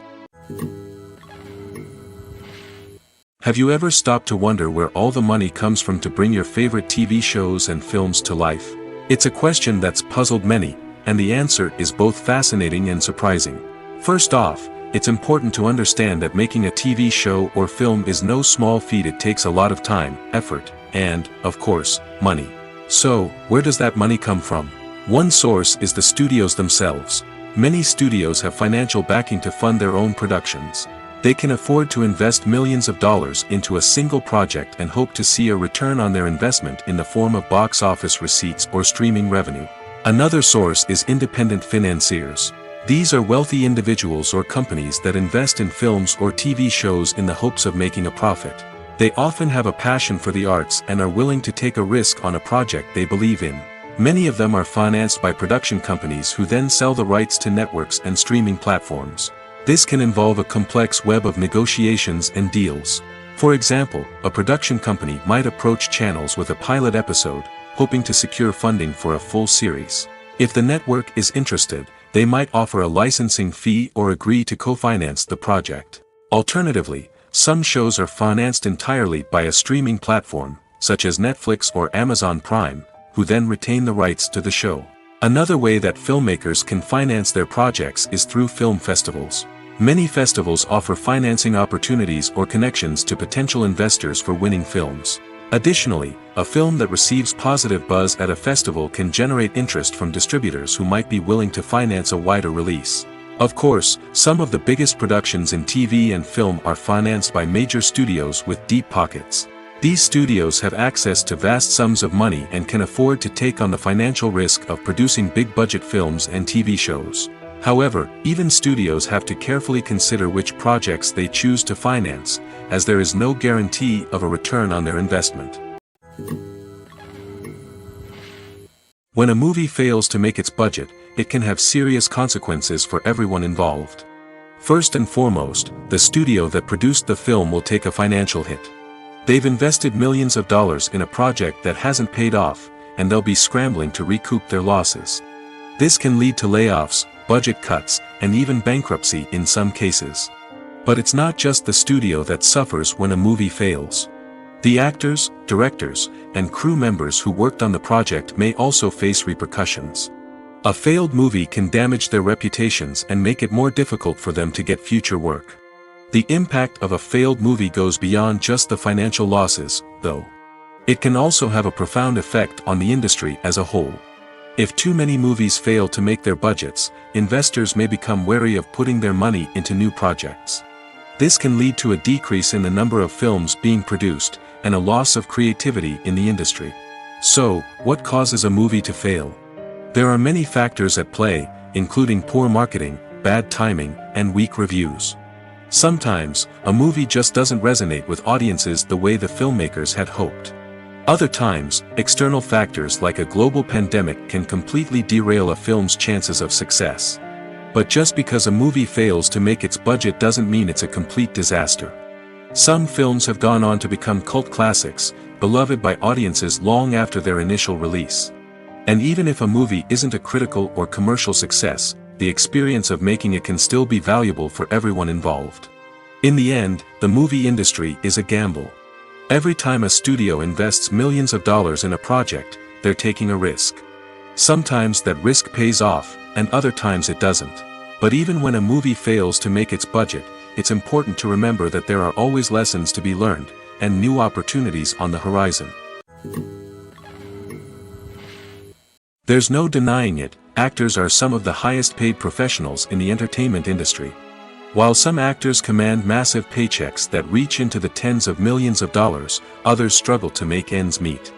Have you ever stopped to wonder where all the money comes from to bring your favorite TV shows and films to life? It's a question that's puzzled many, and the answer is both fascinating and surprising. First off, it's important to understand that making a TV show or film is no small feat. It takes a lot of time, effort, and, of course, money. So, where does that money come from? One source is the studios themselves. Many studios have financial backing to fund their own productions. They can afford to invest millions of dollars into a single project and hope to see a return on their investment in the form of box office receipts or streaming revenue. Another source is independent financiers. These are wealthy individuals or companies that invest in films or TV shows in the hopes of making a profit. They often have a passion for the arts and are willing to take a risk on a project they believe in. Many of them are financed by production companies who then sell the rights to networks and streaming platforms. This can involve a complex web of negotiations and deals. For example, a production company might approach channels with a pilot episode, hoping to secure funding for a full series. If the network is interested, they might offer a licensing fee or agree to co-finance the project. Alternatively, some shows are financed entirely by a streaming platform, such as Netflix or Amazon Prime, who then retain the rights to the show. Another way that filmmakers can finance their projects is through film festivals. Many festivals offer financing opportunities or connections to potential investors for winning films. Additionally, a film that receives positive buzz at a festival can generate interest from distributors who might be willing to finance a wider release. Of course, some of the biggest productions in TV and film are financed by major studios with deep pockets. These studios have access to vast sums of money and can afford to take on the financial risk of producing big-budget films and TV shows. However, even studios have to carefully consider which projects they choose to finance, as there is no guarantee of a return on their investment. When a movie fails to make its budget, it can have serious consequences for everyone involved. First and foremost, the studio that produced the film will take a financial hit. They've invested millions of dollars in a project that hasn't paid off, and they'll be scrambling to recoup their losses. This can lead to layoffs, budget cuts, and even bankruptcy in some cases. But it's not just the studio that suffers when a movie fails. The actors, directors, and crew members who worked on the project may also face repercussions. A failed movie can damage their reputations and make it more difficult for them to get future work. The impact of a failed movie goes beyond just the financial losses, though. It can also have a profound effect on the industry as a whole. If too many movies fail to make their budgets, investors may become wary of putting their money into new projects. This can lead to a decrease in the number of films being produced, and a loss of creativity in the industry. So, what causes a movie to fail? There are many factors at play, including poor marketing, bad timing, and weak reviews. Sometimes, a movie just doesn't resonate with audiences the way the filmmakers had hoped. Other times, external factors like a global pandemic can completely derail a film's chances of success. But just because a movie fails to make its budget doesn't mean it's a complete disaster. Some films have gone on to become cult classics, beloved by audiences long after their initial release. And even if a movie isn't a critical or commercial success, the experience of making it can still be valuable for everyone involved. In the end, the movie industry is a gamble. Every time a studio invests millions of dollars in a project, they're taking a risk. Sometimes that risk pays off, and other times it doesn't. But even when a movie fails to make its budget, it's important to remember that there are always lessons to be learned, and new opportunities on the horizon. There's no denying it, actors are some of the highest paid professionals in the entertainment industry. While some actors command massive paychecks that reach into the tens of millions of dollars, others struggle to make ends meet.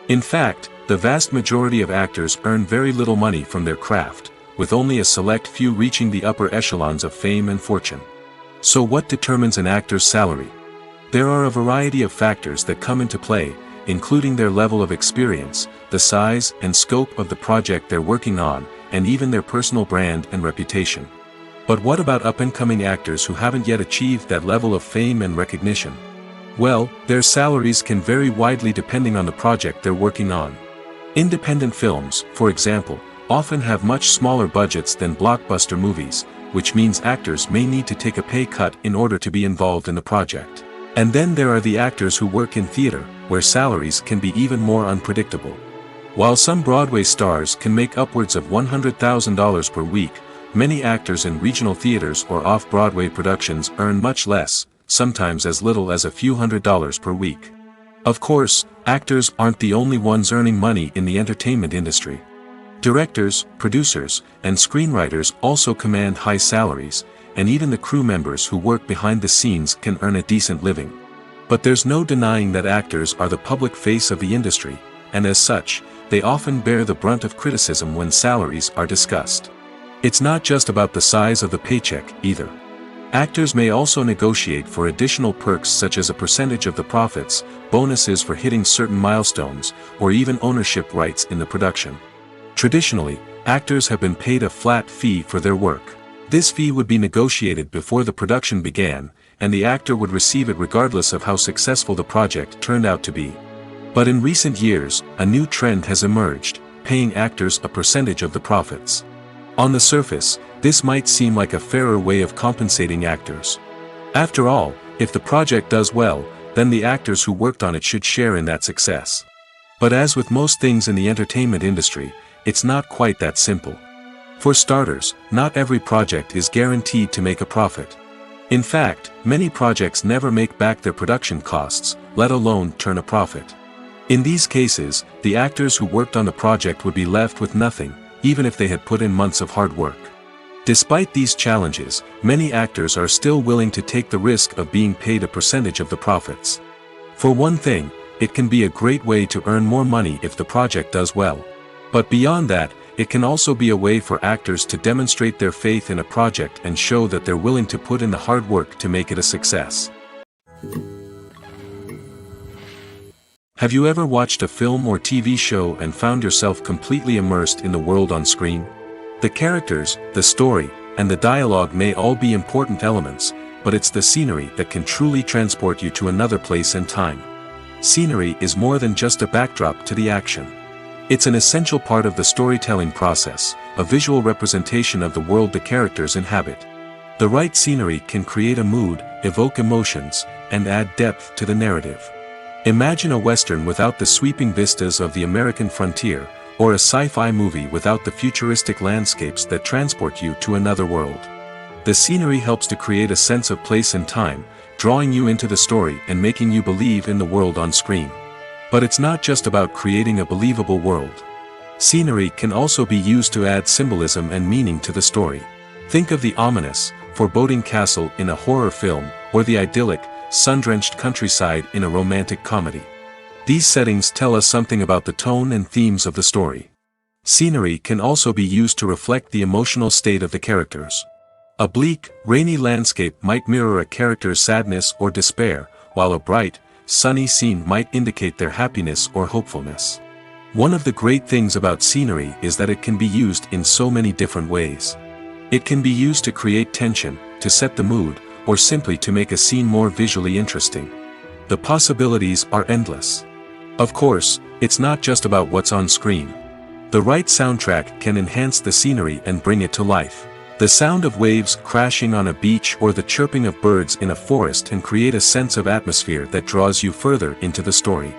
In fact, the vast majority of actors earn very little money from their craft, with only a select few reaching the upper echelons of fame and fortune. So what determines an actor's salary? There are a variety of factors that come into play, including their level of experience, the size and scope of the project they're working on, and even their personal brand and reputation. But what about up-and-coming actors who haven't yet achieved that level of fame and recognition? Well, their salaries can vary widely depending on the project they're working on. Independent films, for example, often have much smaller budgets than blockbuster movies, which means actors may need to take a pay cut in order to be involved in the project. And then there are the actors who work in theater, where salaries can be even more unpredictable. While some Broadway stars can make upwards of $100,000 per week, many actors in regional theaters or off-Broadway productions earn much less, sometimes as little as a few $100s per week. Of course, actors aren't the only ones earning money in the entertainment industry. Directors, producers, and screenwriters also command high salaries, and even the crew members who work behind the scenes can earn a decent living. But there's no denying that actors are the public face of the industry, and as such, they often bear the brunt of criticism when salaries are discussed. It's not just about the size of the paycheck, either. Actors may also negotiate for additional perks such as a percentage of the profits, bonuses for hitting certain milestones, or even ownership rights in the production. Traditionally, actors have been paid a flat fee for their work. This fee would be negotiated before the production began, and the actor would receive it regardless of how successful the project turned out to be. But in recent years, a new trend has emerged, paying actors a percentage of the profits. On the surface, this might seem like a fairer way of compensating actors. After all, if the project does well, then the actors who worked on it should share in that success. But as with most things in the entertainment industry, it's not quite that simple. For starters, not every project is guaranteed to make a profit. In fact, many projects never make back their production costs, let alone turn a profit. In these cases, the actors who worked on the project would be left with nothing, even if they had put in months of hard work. Despite these challenges, many actors are still willing to take the risk of being paid a percentage of the profits. For one thing, it can be a great way to earn more money if the project does well. But beyond that, it can also be a way for actors to demonstrate their faith in a project and show that they're willing to put in the hard work to make it a success. Have you ever watched a film or TV show and found yourself completely immersed in the world on screen? The characters, the story, and the dialogue may all be important elements, but it's the scenery that can truly transport you to another place and time. Scenery is more than just a backdrop to the action. It's an essential part of the storytelling process, a visual representation of the world the characters inhabit. The right scenery can create a mood, evoke emotions, and add depth to the narrative. Imagine a Western without the sweeping vistas of the American frontier, or a sci-fi movie without the futuristic landscapes that transport you to another world. The scenery helps to create a sense of place and time, drawing you into the story and making you believe in the world on screen. But it's not just about creating a believable world. Scenery can also be used to add symbolism and meaning to the story. Think of the ominous, foreboding castle in a horror film, or the idyllic, sun-drenched countryside in a romantic comedy. These settings tell us something about the tone and themes of the story. Scenery can also be used to reflect the emotional state of the characters. A bleak, rainy landscape might mirror a character's sadness or despair, while a bright, sunny scene might indicate their happiness or hopefulness. One of the great things about scenery is that it can be used in so many different ways. It can be used to create tension, to set the mood, or simply to make a scene more visually interesting. The possibilities are endless. Of course, it's not just about what's on screen. The right soundtrack can enhance the scenery and bring it to life. The sound of waves crashing on a beach or the chirping of birds in a forest can create a sense of atmosphere that draws you further into the story.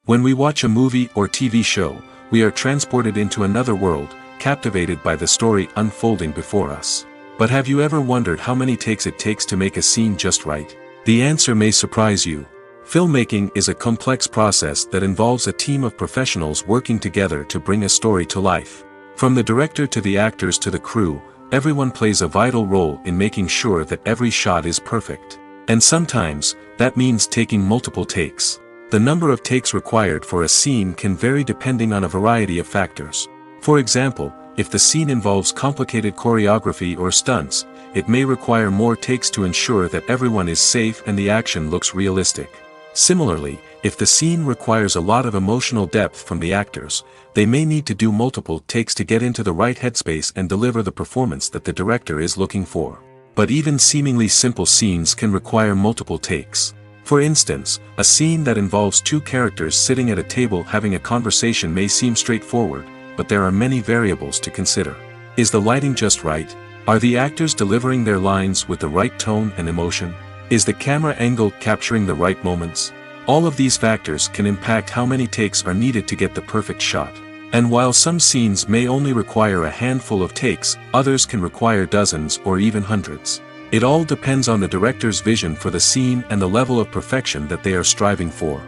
When we watch a movie or TV show, we are transported into another world, captivated by the story unfolding before us. But have you ever wondered how many takes it takes to make a scene just right? The answer may surprise you. Filmmaking is a complex process that involves a team of professionals working together to bring a story to life. From the director to the actors to the crew, everyone plays a vital role in making sure that every shot is perfect. And sometimes, that means taking multiple takes. The number of takes required for a scene can vary depending on a variety of factors. For example, if the scene involves complicated choreography or stunts, it may require more takes to ensure that everyone is safe and the action looks realistic. Similarly, if the scene requires a lot of emotional depth from the actors, they may need to do multiple takes to get into the right headspace and deliver the performance that the director is looking for. But even seemingly simple scenes can require multiple takes. For instance, a scene that involves two characters sitting at a table having a conversation may seem straightforward, but there are many variables to consider. Is the lighting just right? Are the actors delivering their lines with the right tone and emotion? Is the camera angle capturing the right moments? All of these factors can impact how many takes are needed to get the perfect shot. And while some scenes may only require a handful of takes, others can require dozens or even hundreds. It all depends on the director's vision for the scene and the level of perfection that they are striving for.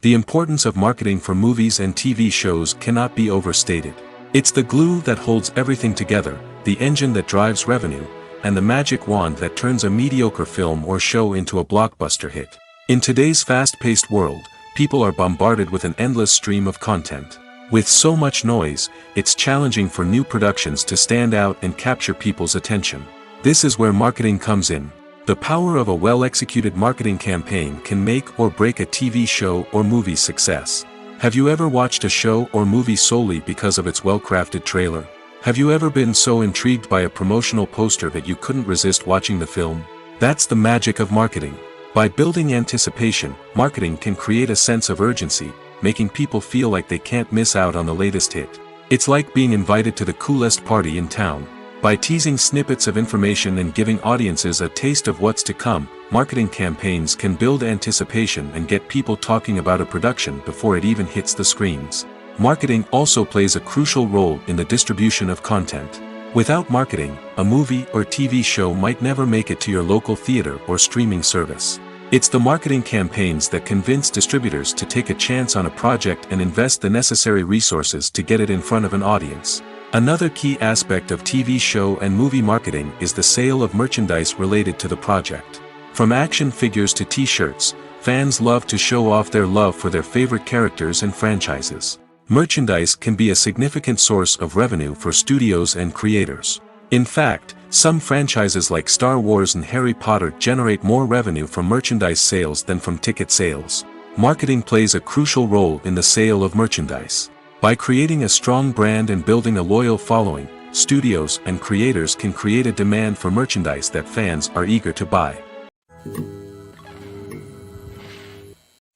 The importance of marketing for movies and TV shows cannot be overstated. It's the glue that holds everything together, the engine that drives revenue, and the magic wand that turns a mediocre film or show into a blockbuster hit. In today's fast-paced world, people are bombarded with an endless stream of content. With so much noise, it's challenging for new productions to stand out and capture people's attention. This is where marketing comes in. The power of a well-executed marketing campaign can make or break a TV show or movie's success. Have you ever watched a show or movie solely because of its well-crafted trailer? Have you ever been so intrigued by a promotional poster that you couldn't resist watching the film? That's the magic of marketing. By building anticipation, marketing can create a sense of urgency, making people feel like they can't miss out on the latest hit. It's like being invited to the coolest party in town. By teasing snippets of information and giving audiences a taste of what's to come, marketing campaigns can build anticipation and get people talking about a production before it even hits the screens. Marketing also plays a crucial role in the distribution of content. Without marketing, a movie or TV show might never make it to your local theater or streaming service. It's the marketing campaigns that convince distributors to take a chance on a project and invest the necessary resources to get it in front of an audience. Another key aspect of TV show and movie marketing is the sale of merchandise related to the project. From action figures to t-shirts, fans love to show off their love for their favorite characters and franchises. Merchandise can be a significant source of revenue for studios and creators. In fact, some franchises like Star Wars and Harry Potter generate more revenue from merchandise sales than from ticket sales. Marketing plays a crucial role in the sale of merchandise. By creating a strong brand and building a loyal following, studios and creators can create a demand for merchandise that fans are eager to buy.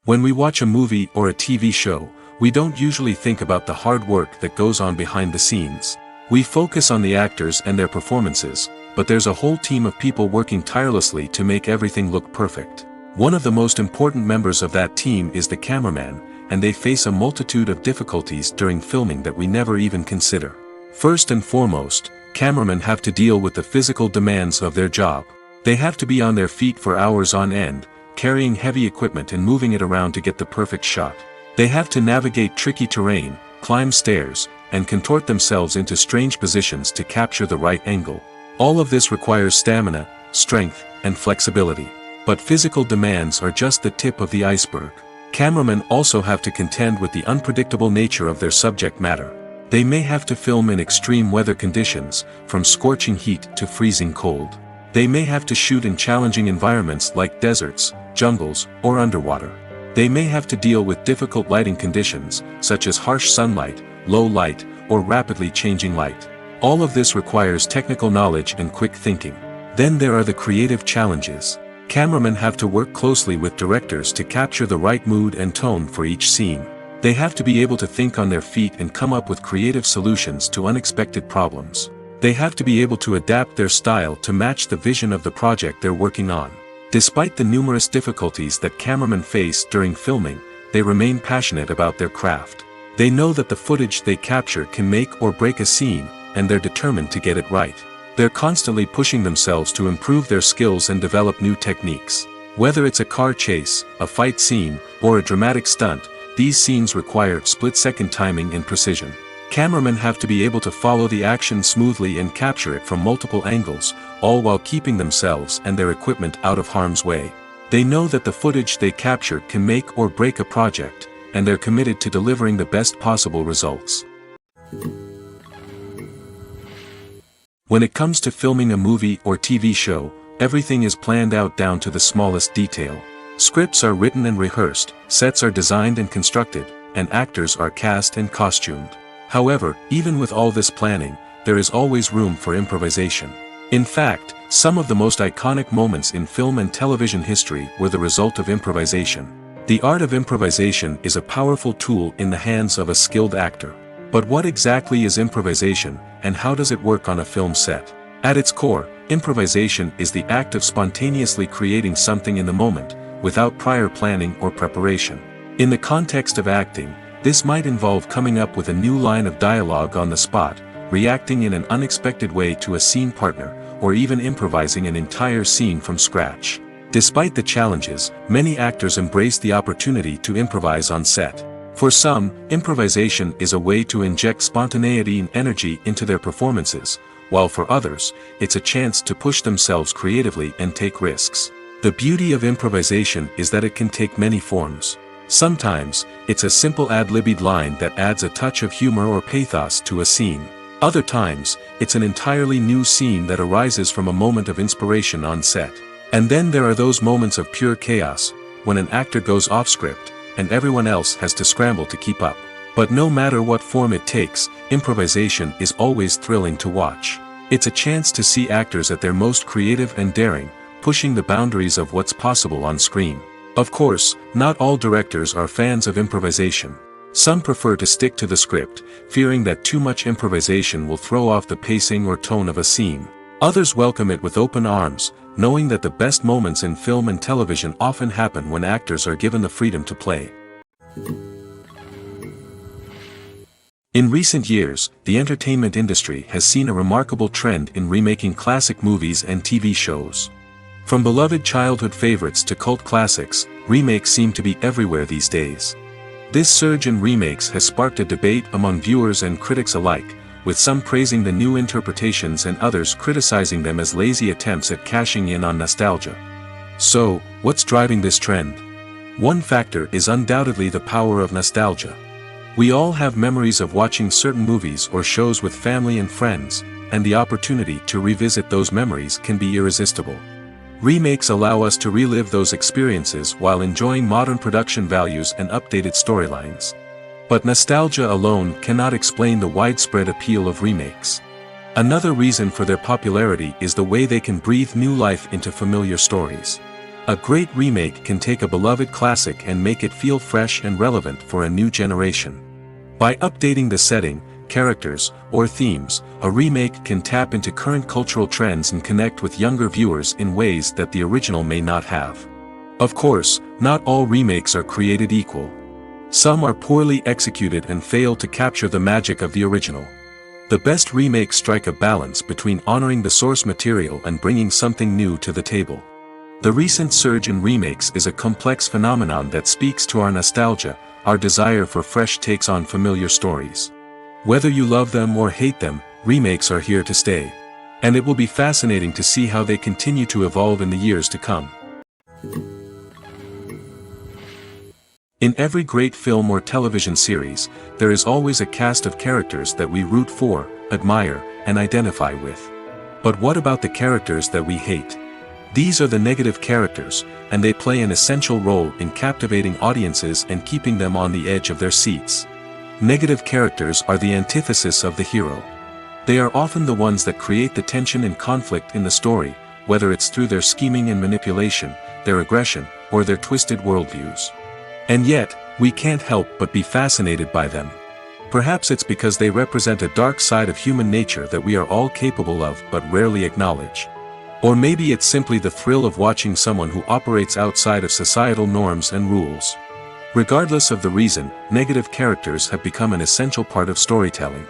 When we watch a movie or a TV show, we don't usually think about the hard work that goes on behind the scenes. We focus on the actors and their performances, but there's a whole team of people working tirelessly to make everything look perfect. One of the most important members of that team is the cameraman, and they face a multitude of difficulties during filming that we never even consider. First and foremost, cameramen have to deal with the physical demands of their job. They have to be on their feet for hours on end, carrying heavy equipment and moving it around to get the perfect shot. They have to navigate tricky terrain, climb stairs, and contort themselves into strange positions to capture the right angle. All of this requires stamina, strength, and flexibility. But physical demands are just the tip of the iceberg. Cameramen also have to contend with the unpredictable nature of their subject matter. They may have to film in extreme weather conditions, from scorching heat to freezing cold. They may have to shoot in challenging environments like deserts, jungles, or underwater. They may have to deal with difficult lighting conditions, such as harsh sunlight, low light, or rapidly changing light. All of this requires technical knowledge and quick thinking. Then there are the creative challenges. Cameramen have to work closely with directors to capture the right mood and tone for each scene. They have to be able to think on their feet and come up with creative solutions to unexpected problems. They have to be able to adapt their style to match the vision of the project they're working on. Despite the numerous difficulties that cameramen face during filming, they remain passionate about their craft. They know that the footage they capture can make or break a scene, and they're determined to get it right. They're constantly pushing themselves to improve their skills and develop new techniques. Whether it's a car chase, a fight scene, or a dramatic stunt, these scenes require split-second timing and precision. Cameramen have to be able to follow the action smoothly and capture it from multiple angles, all while keeping themselves and their equipment out of harm's way. They know that the footage they capture can make or break a project, and they're committed to delivering the best possible results. When it comes to filming a movie or TV show, everything is planned out down to the smallest detail. Scripts are written and rehearsed, sets are designed and constructed, and actors are cast and costumed. However, even with all this planning, there is always room for improvisation. In fact, some of the most iconic moments in film and television history were the result of improvisation. The art of improvisation is a powerful tool in the hands of a skilled actor. But what exactly is improvisation, and how does it work on a film set? At its core, improvisation is the act of spontaneously creating something in the moment, without prior planning or preparation. In the context of acting, this might involve coming up with a new line of dialogue on the spot, reacting in an unexpected way to a scene partner, or even improvising an entire scene from scratch. Despite the challenges, many actors embrace the opportunity to improvise on set. For some, improvisation is a way to inject spontaneity and energy into their performances, while for others, it's a chance to push themselves creatively and take risks. The beauty of improvisation is that it can take many forms. Sometimes, it's a simple ad-libbed line that adds a touch of humor or pathos to a scene. Other times, it's an entirely new scene that arises from a moment of inspiration on set. And then there are those moments of pure chaos, when an actor goes off script, and everyone else has to scramble to keep up. But no matter what form it takes, improvisation is always thrilling to watch. It's a chance to see actors at their most creative and daring, pushing the boundaries of what's possible on screen. Of course, not all directors are fans of improvisation. Some prefer to stick to the script, fearing that too much improvisation will throw off the pacing or tone of a scene. Others welcome it with open arms, knowing that the best moments in film and television often happen when actors are given the freedom to play. In recent years, the entertainment industry has seen a remarkable trend in remaking classic movies and TV shows. From beloved childhood favorites to cult classics, remakes seem to be everywhere these days. This surge in remakes has sparked a debate among viewers and critics alike, with some praising the new interpretations and others criticizing them as lazy attempts at cashing in on nostalgia. So, what's driving this trend? One factor is undoubtedly the power of nostalgia. We all have memories of watching certain movies or shows with family and friends, and the opportunity to revisit those memories can be irresistible. Remakes allow us to relive those experiences while enjoying modern production values and updated storylines. But nostalgia alone cannot explain the widespread appeal of remakes. Another reason for their popularity is the way they can breathe new life into familiar stories. A great remake can take a beloved classic and make it feel fresh and relevant for a new generation. By updating the setting, characters, or themes, a remake can tap into current cultural trends and connect with younger viewers in ways that the original may not have. Of course, not all remakes are created equal. Some are poorly executed and fail to capture the magic of the original. The best remakes strike a balance between honoring the source material and bringing something new to the table. The recent surge in remakes is a complex phenomenon that speaks to our nostalgia, our desire for fresh takes on familiar stories. Whether you love them or hate them, remakes are here to stay. And it will be fascinating to see how they continue to evolve in the years to come. In every great film or television series, there is always a cast of characters that we root for, admire, and identify with. But what about the characters that we hate? These are the negative characters, and they play an essential role in captivating audiences and keeping them on the edge of their seats. Negative characters are the antithesis of the hero. They are often the ones that create the tension and conflict in the story, whether it's through their scheming and manipulation, their aggression, or their twisted worldviews. And yet, we can't help but be fascinated by them. Perhaps it's because they represent a dark side of human nature that we are all capable of but rarely acknowledge. Or maybe it's simply the thrill of watching someone who operates outside of societal norms and rules. Regardless of the reason, negative characters have become an essential part of storytelling.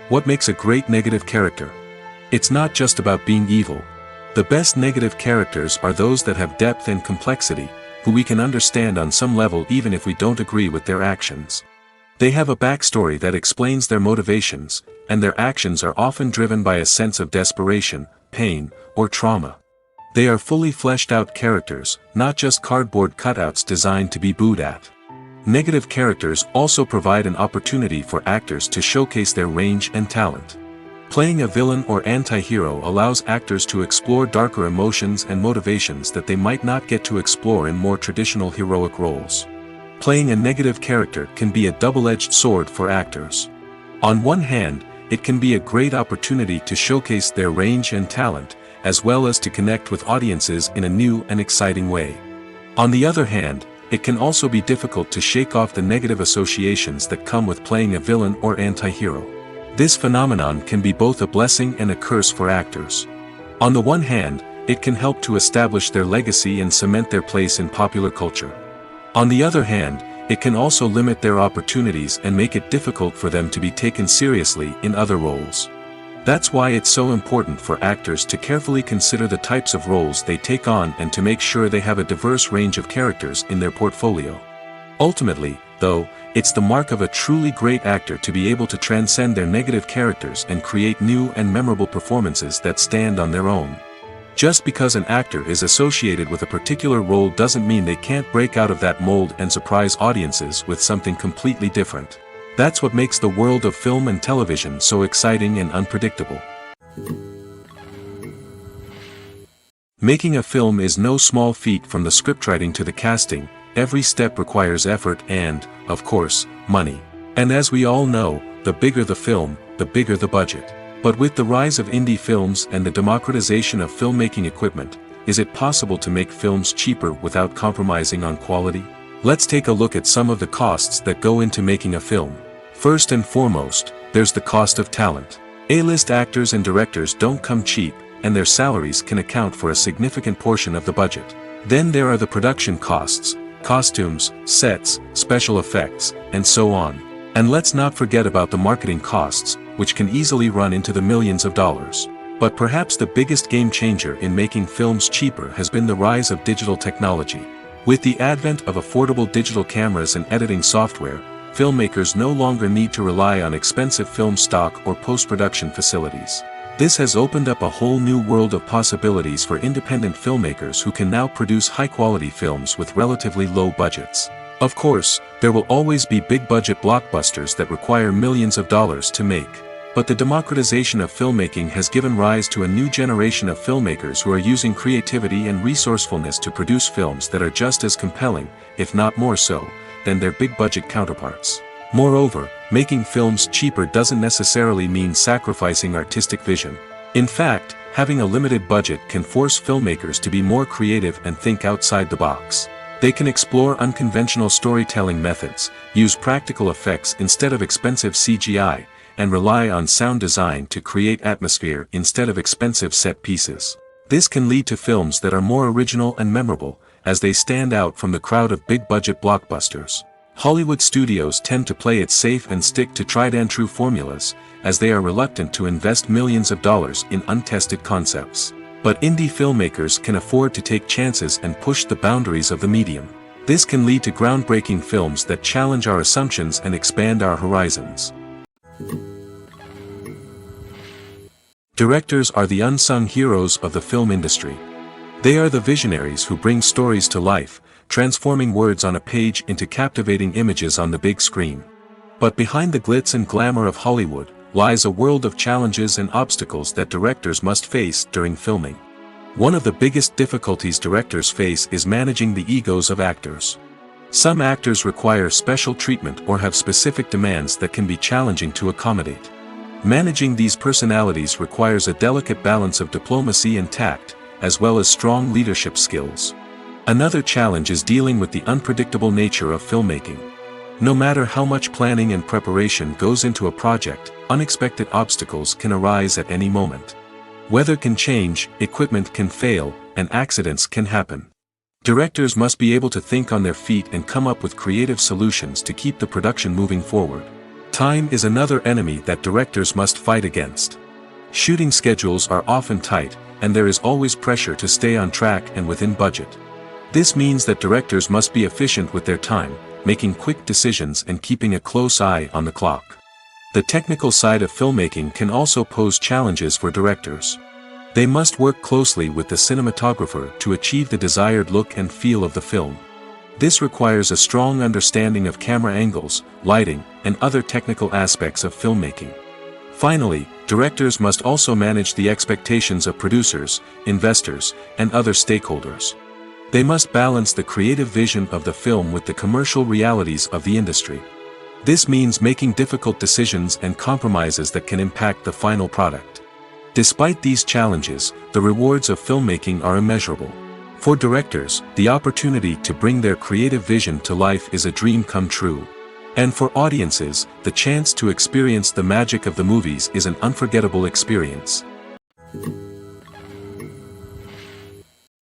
What makes a great negative character? It's not just about being evil. The best negative characters are those that have depth and complexity, who we can understand on some level even if we don't agree with their actions. They have a backstory that explains their motivations, and their actions are often driven by a sense of desperation, pain, or trauma. They are fully fleshed out characters, not just cardboard cutouts designed to be booed at. Negative characters also provide an opportunity for actors to showcase their range and talent. Playing a villain or anti-hero allows actors to explore darker emotions and motivations that they might not get to explore in more traditional heroic roles. Playing a negative character can be a double-edged sword for actors. On one hand, it can be a great opportunity to showcase their range and talent, as well as to connect with audiences in a new and exciting way. On the other hand, it can also be difficult to shake off the negative associations that come with playing a villain or anti-hero. This phenomenon can be both a blessing and a curse for actors. On the one hand, it can help to establish their legacy and cement their place in popular culture. On the other hand, it can also limit their opportunities and make it difficult for them to be taken seriously in other roles. That's why it's so important for actors to carefully consider the types of roles they take on and to make sure they have a diverse range of characters in their portfolio. Ultimately, though, it's the mark of a truly great actor to be able to transcend their negative characters and create new and memorable performances that stand on their own. Just because an actor is associated with a particular role doesn't mean they can't break out of that mold and surprise audiences with something completely different. That's what makes the world of film and television so exciting and unpredictable. Making a film is no small feat. From the scriptwriting to the casting, every step requires effort and, of course, money. And as we all know, the bigger the film, the bigger the budget. But with the rise of indie films and the democratization of filmmaking equipment, is it possible to make films cheaper without compromising on quality? Let's take a look at some of the costs that go into making a film. First and foremost, there's the cost of talent. A-list actors and directors don't come cheap, and their salaries can account for a significant portion of the budget. Then there are the production costs, costumes, sets, special effects, and so on. And let's not forget about the marketing costs, which can easily run into the millions of dollars. But perhaps the biggest game changer in making films cheaper has been the rise of digital technology. With the advent of affordable digital cameras and editing software, filmmakers no longer need to rely on expensive film stock or post-production facilities. This has opened up a whole new world of possibilities for independent filmmakers who can now produce high-quality films with relatively low budgets. Of course, there will always be big-budget blockbusters that require millions of dollars to make. But the democratization of filmmaking has given rise to a new generation of filmmakers who are using creativity and resourcefulness to produce films that are just as compelling, if not more so, than their big-budget counterparts. Moreover, making films cheaper doesn't necessarily mean sacrificing artistic vision. In fact, having a limited budget can force filmmakers to be more creative and think outside the box. They can explore unconventional storytelling methods, use practical effects instead of expensive CGI, and rely on sound design to create atmosphere instead of expensive set pieces. This can lead to films that are more original and memorable, as they stand out from the crowd of big-budget blockbusters. Hollywood studios tend to play it safe and stick to tried-and-true formulas, as they are reluctant to invest millions of dollars in untested concepts. But indie filmmakers can afford to take chances and push the boundaries of the medium. This can lead to groundbreaking films that challenge our assumptions and expand our horizons. Directors are the unsung heroes of the film industry. They are the visionaries who bring stories to life, transforming words on a page into captivating images on the big screen. But behind the glitz and glamour of Hollywood, lies a world of challenges and obstacles that directors must face during filming. One of the biggest difficulties directors face is managing the egos of actors. Some actors require special treatment or have specific demands that can be challenging to accommodate. Managing these personalities requires a delicate balance of diplomacy and tact, as well as strong leadership skills. Another challenge is dealing with the unpredictable nature of filmmaking. No matter how much planning and preparation goes into a project, unexpected obstacles can arise at any moment. Weather can change, equipment can fail, and accidents can happen. Directors must be able to think on their feet and come up with creative solutions to keep the production moving forward. Time is another enemy that directors must fight against. Shooting schedules are often tight, and there is always pressure to stay on track and within budget. This means that directors must be efficient with their time, making quick decisions and keeping a close eye on the clock. The technical side of filmmaking can also pose challenges for directors. They must work closely with the cinematographer to achieve the desired look and feel of the film. This requires a strong understanding of camera angles, lighting, and other technical aspects of filmmaking. Finally, directors must also manage the expectations of producers, investors, and other stakeholders. They must balance the creative vision of the film with the commercial realities of the industry. This means making difficult decisions and compromises that can impact the final product. Despite these challenges, the rewards of filmmaking are immeasurable. For directors, the opportunity to bring their creative vision to life is a dream come true. And for audiences, the chance to experience the magic of the movies is an unforgettable experience.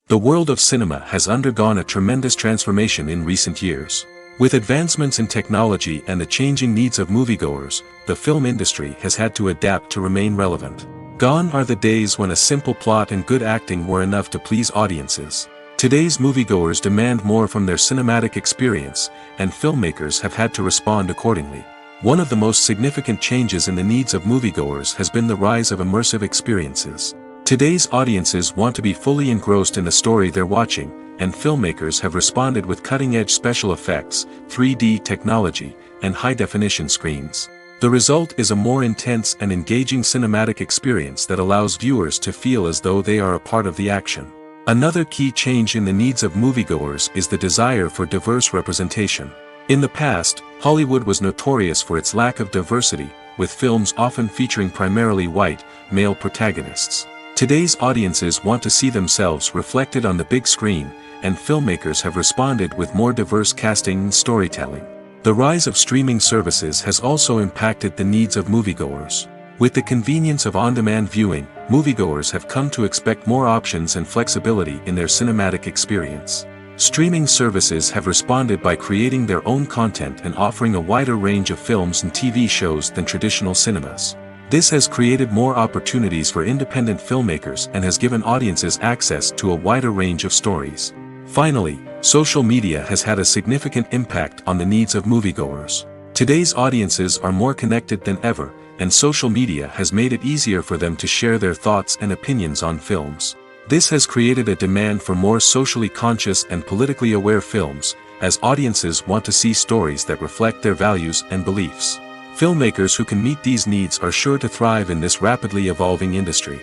The world of cinema has undergone a tremendous transformation in recent years. With advancements in technology and the changing needs of moviegoers, the film industry has had to adapt to remain relevant. Gone are the days when a simple plot and good acting were enough to please audiences. Today's moviegoers demand more from their cinematic experience, and filmmakers have had to respond accordingly. One of the most significant changes in the needs of moviegoers has been the rise of immersive experiences. Today's audiences want to be fully engrossed in the story they're watching, and filmmakers have responded with cutting-edge special effects, 3D technology, and high-definition screens. The result is a more intense and engaging cinematic experience that allows viewers to feel as though they are a part of the action. Another key change in the needs of moviegoers is the desire for diverse representation. In the past, Hollywood was notorious for its lack of diversity, with films often featuring primarily white, male protagonists. Today's audiences want to see themselves reflected on the big screen, and filmmakers have responded with more diverse casting and storytelling. The rise of streaming services has also impacted the needs of moviegoers. With the convenience of on-demand viewing, moviegoers have come to expect more options and flexibility in their cinematic experience. Streaming services have responded by creating their own content and offering a wider range of films and TV shows than traditional cinemas. This has created more opportunities for independent filmmakers and has given audiences access to a wider range of stories. Finally, social media has had a significant impact on the needs of moviegoers. Today's audiences are more connected than ever, and social media has made it easier for them to share their thoughts and opinions on films. This has created a demand for more socially conscious and politically aware films, as audiences want to see stories that reflect their values and beliefs. Filmmakers who can meet these needs are sure to thrive in this rapidly evolving industry.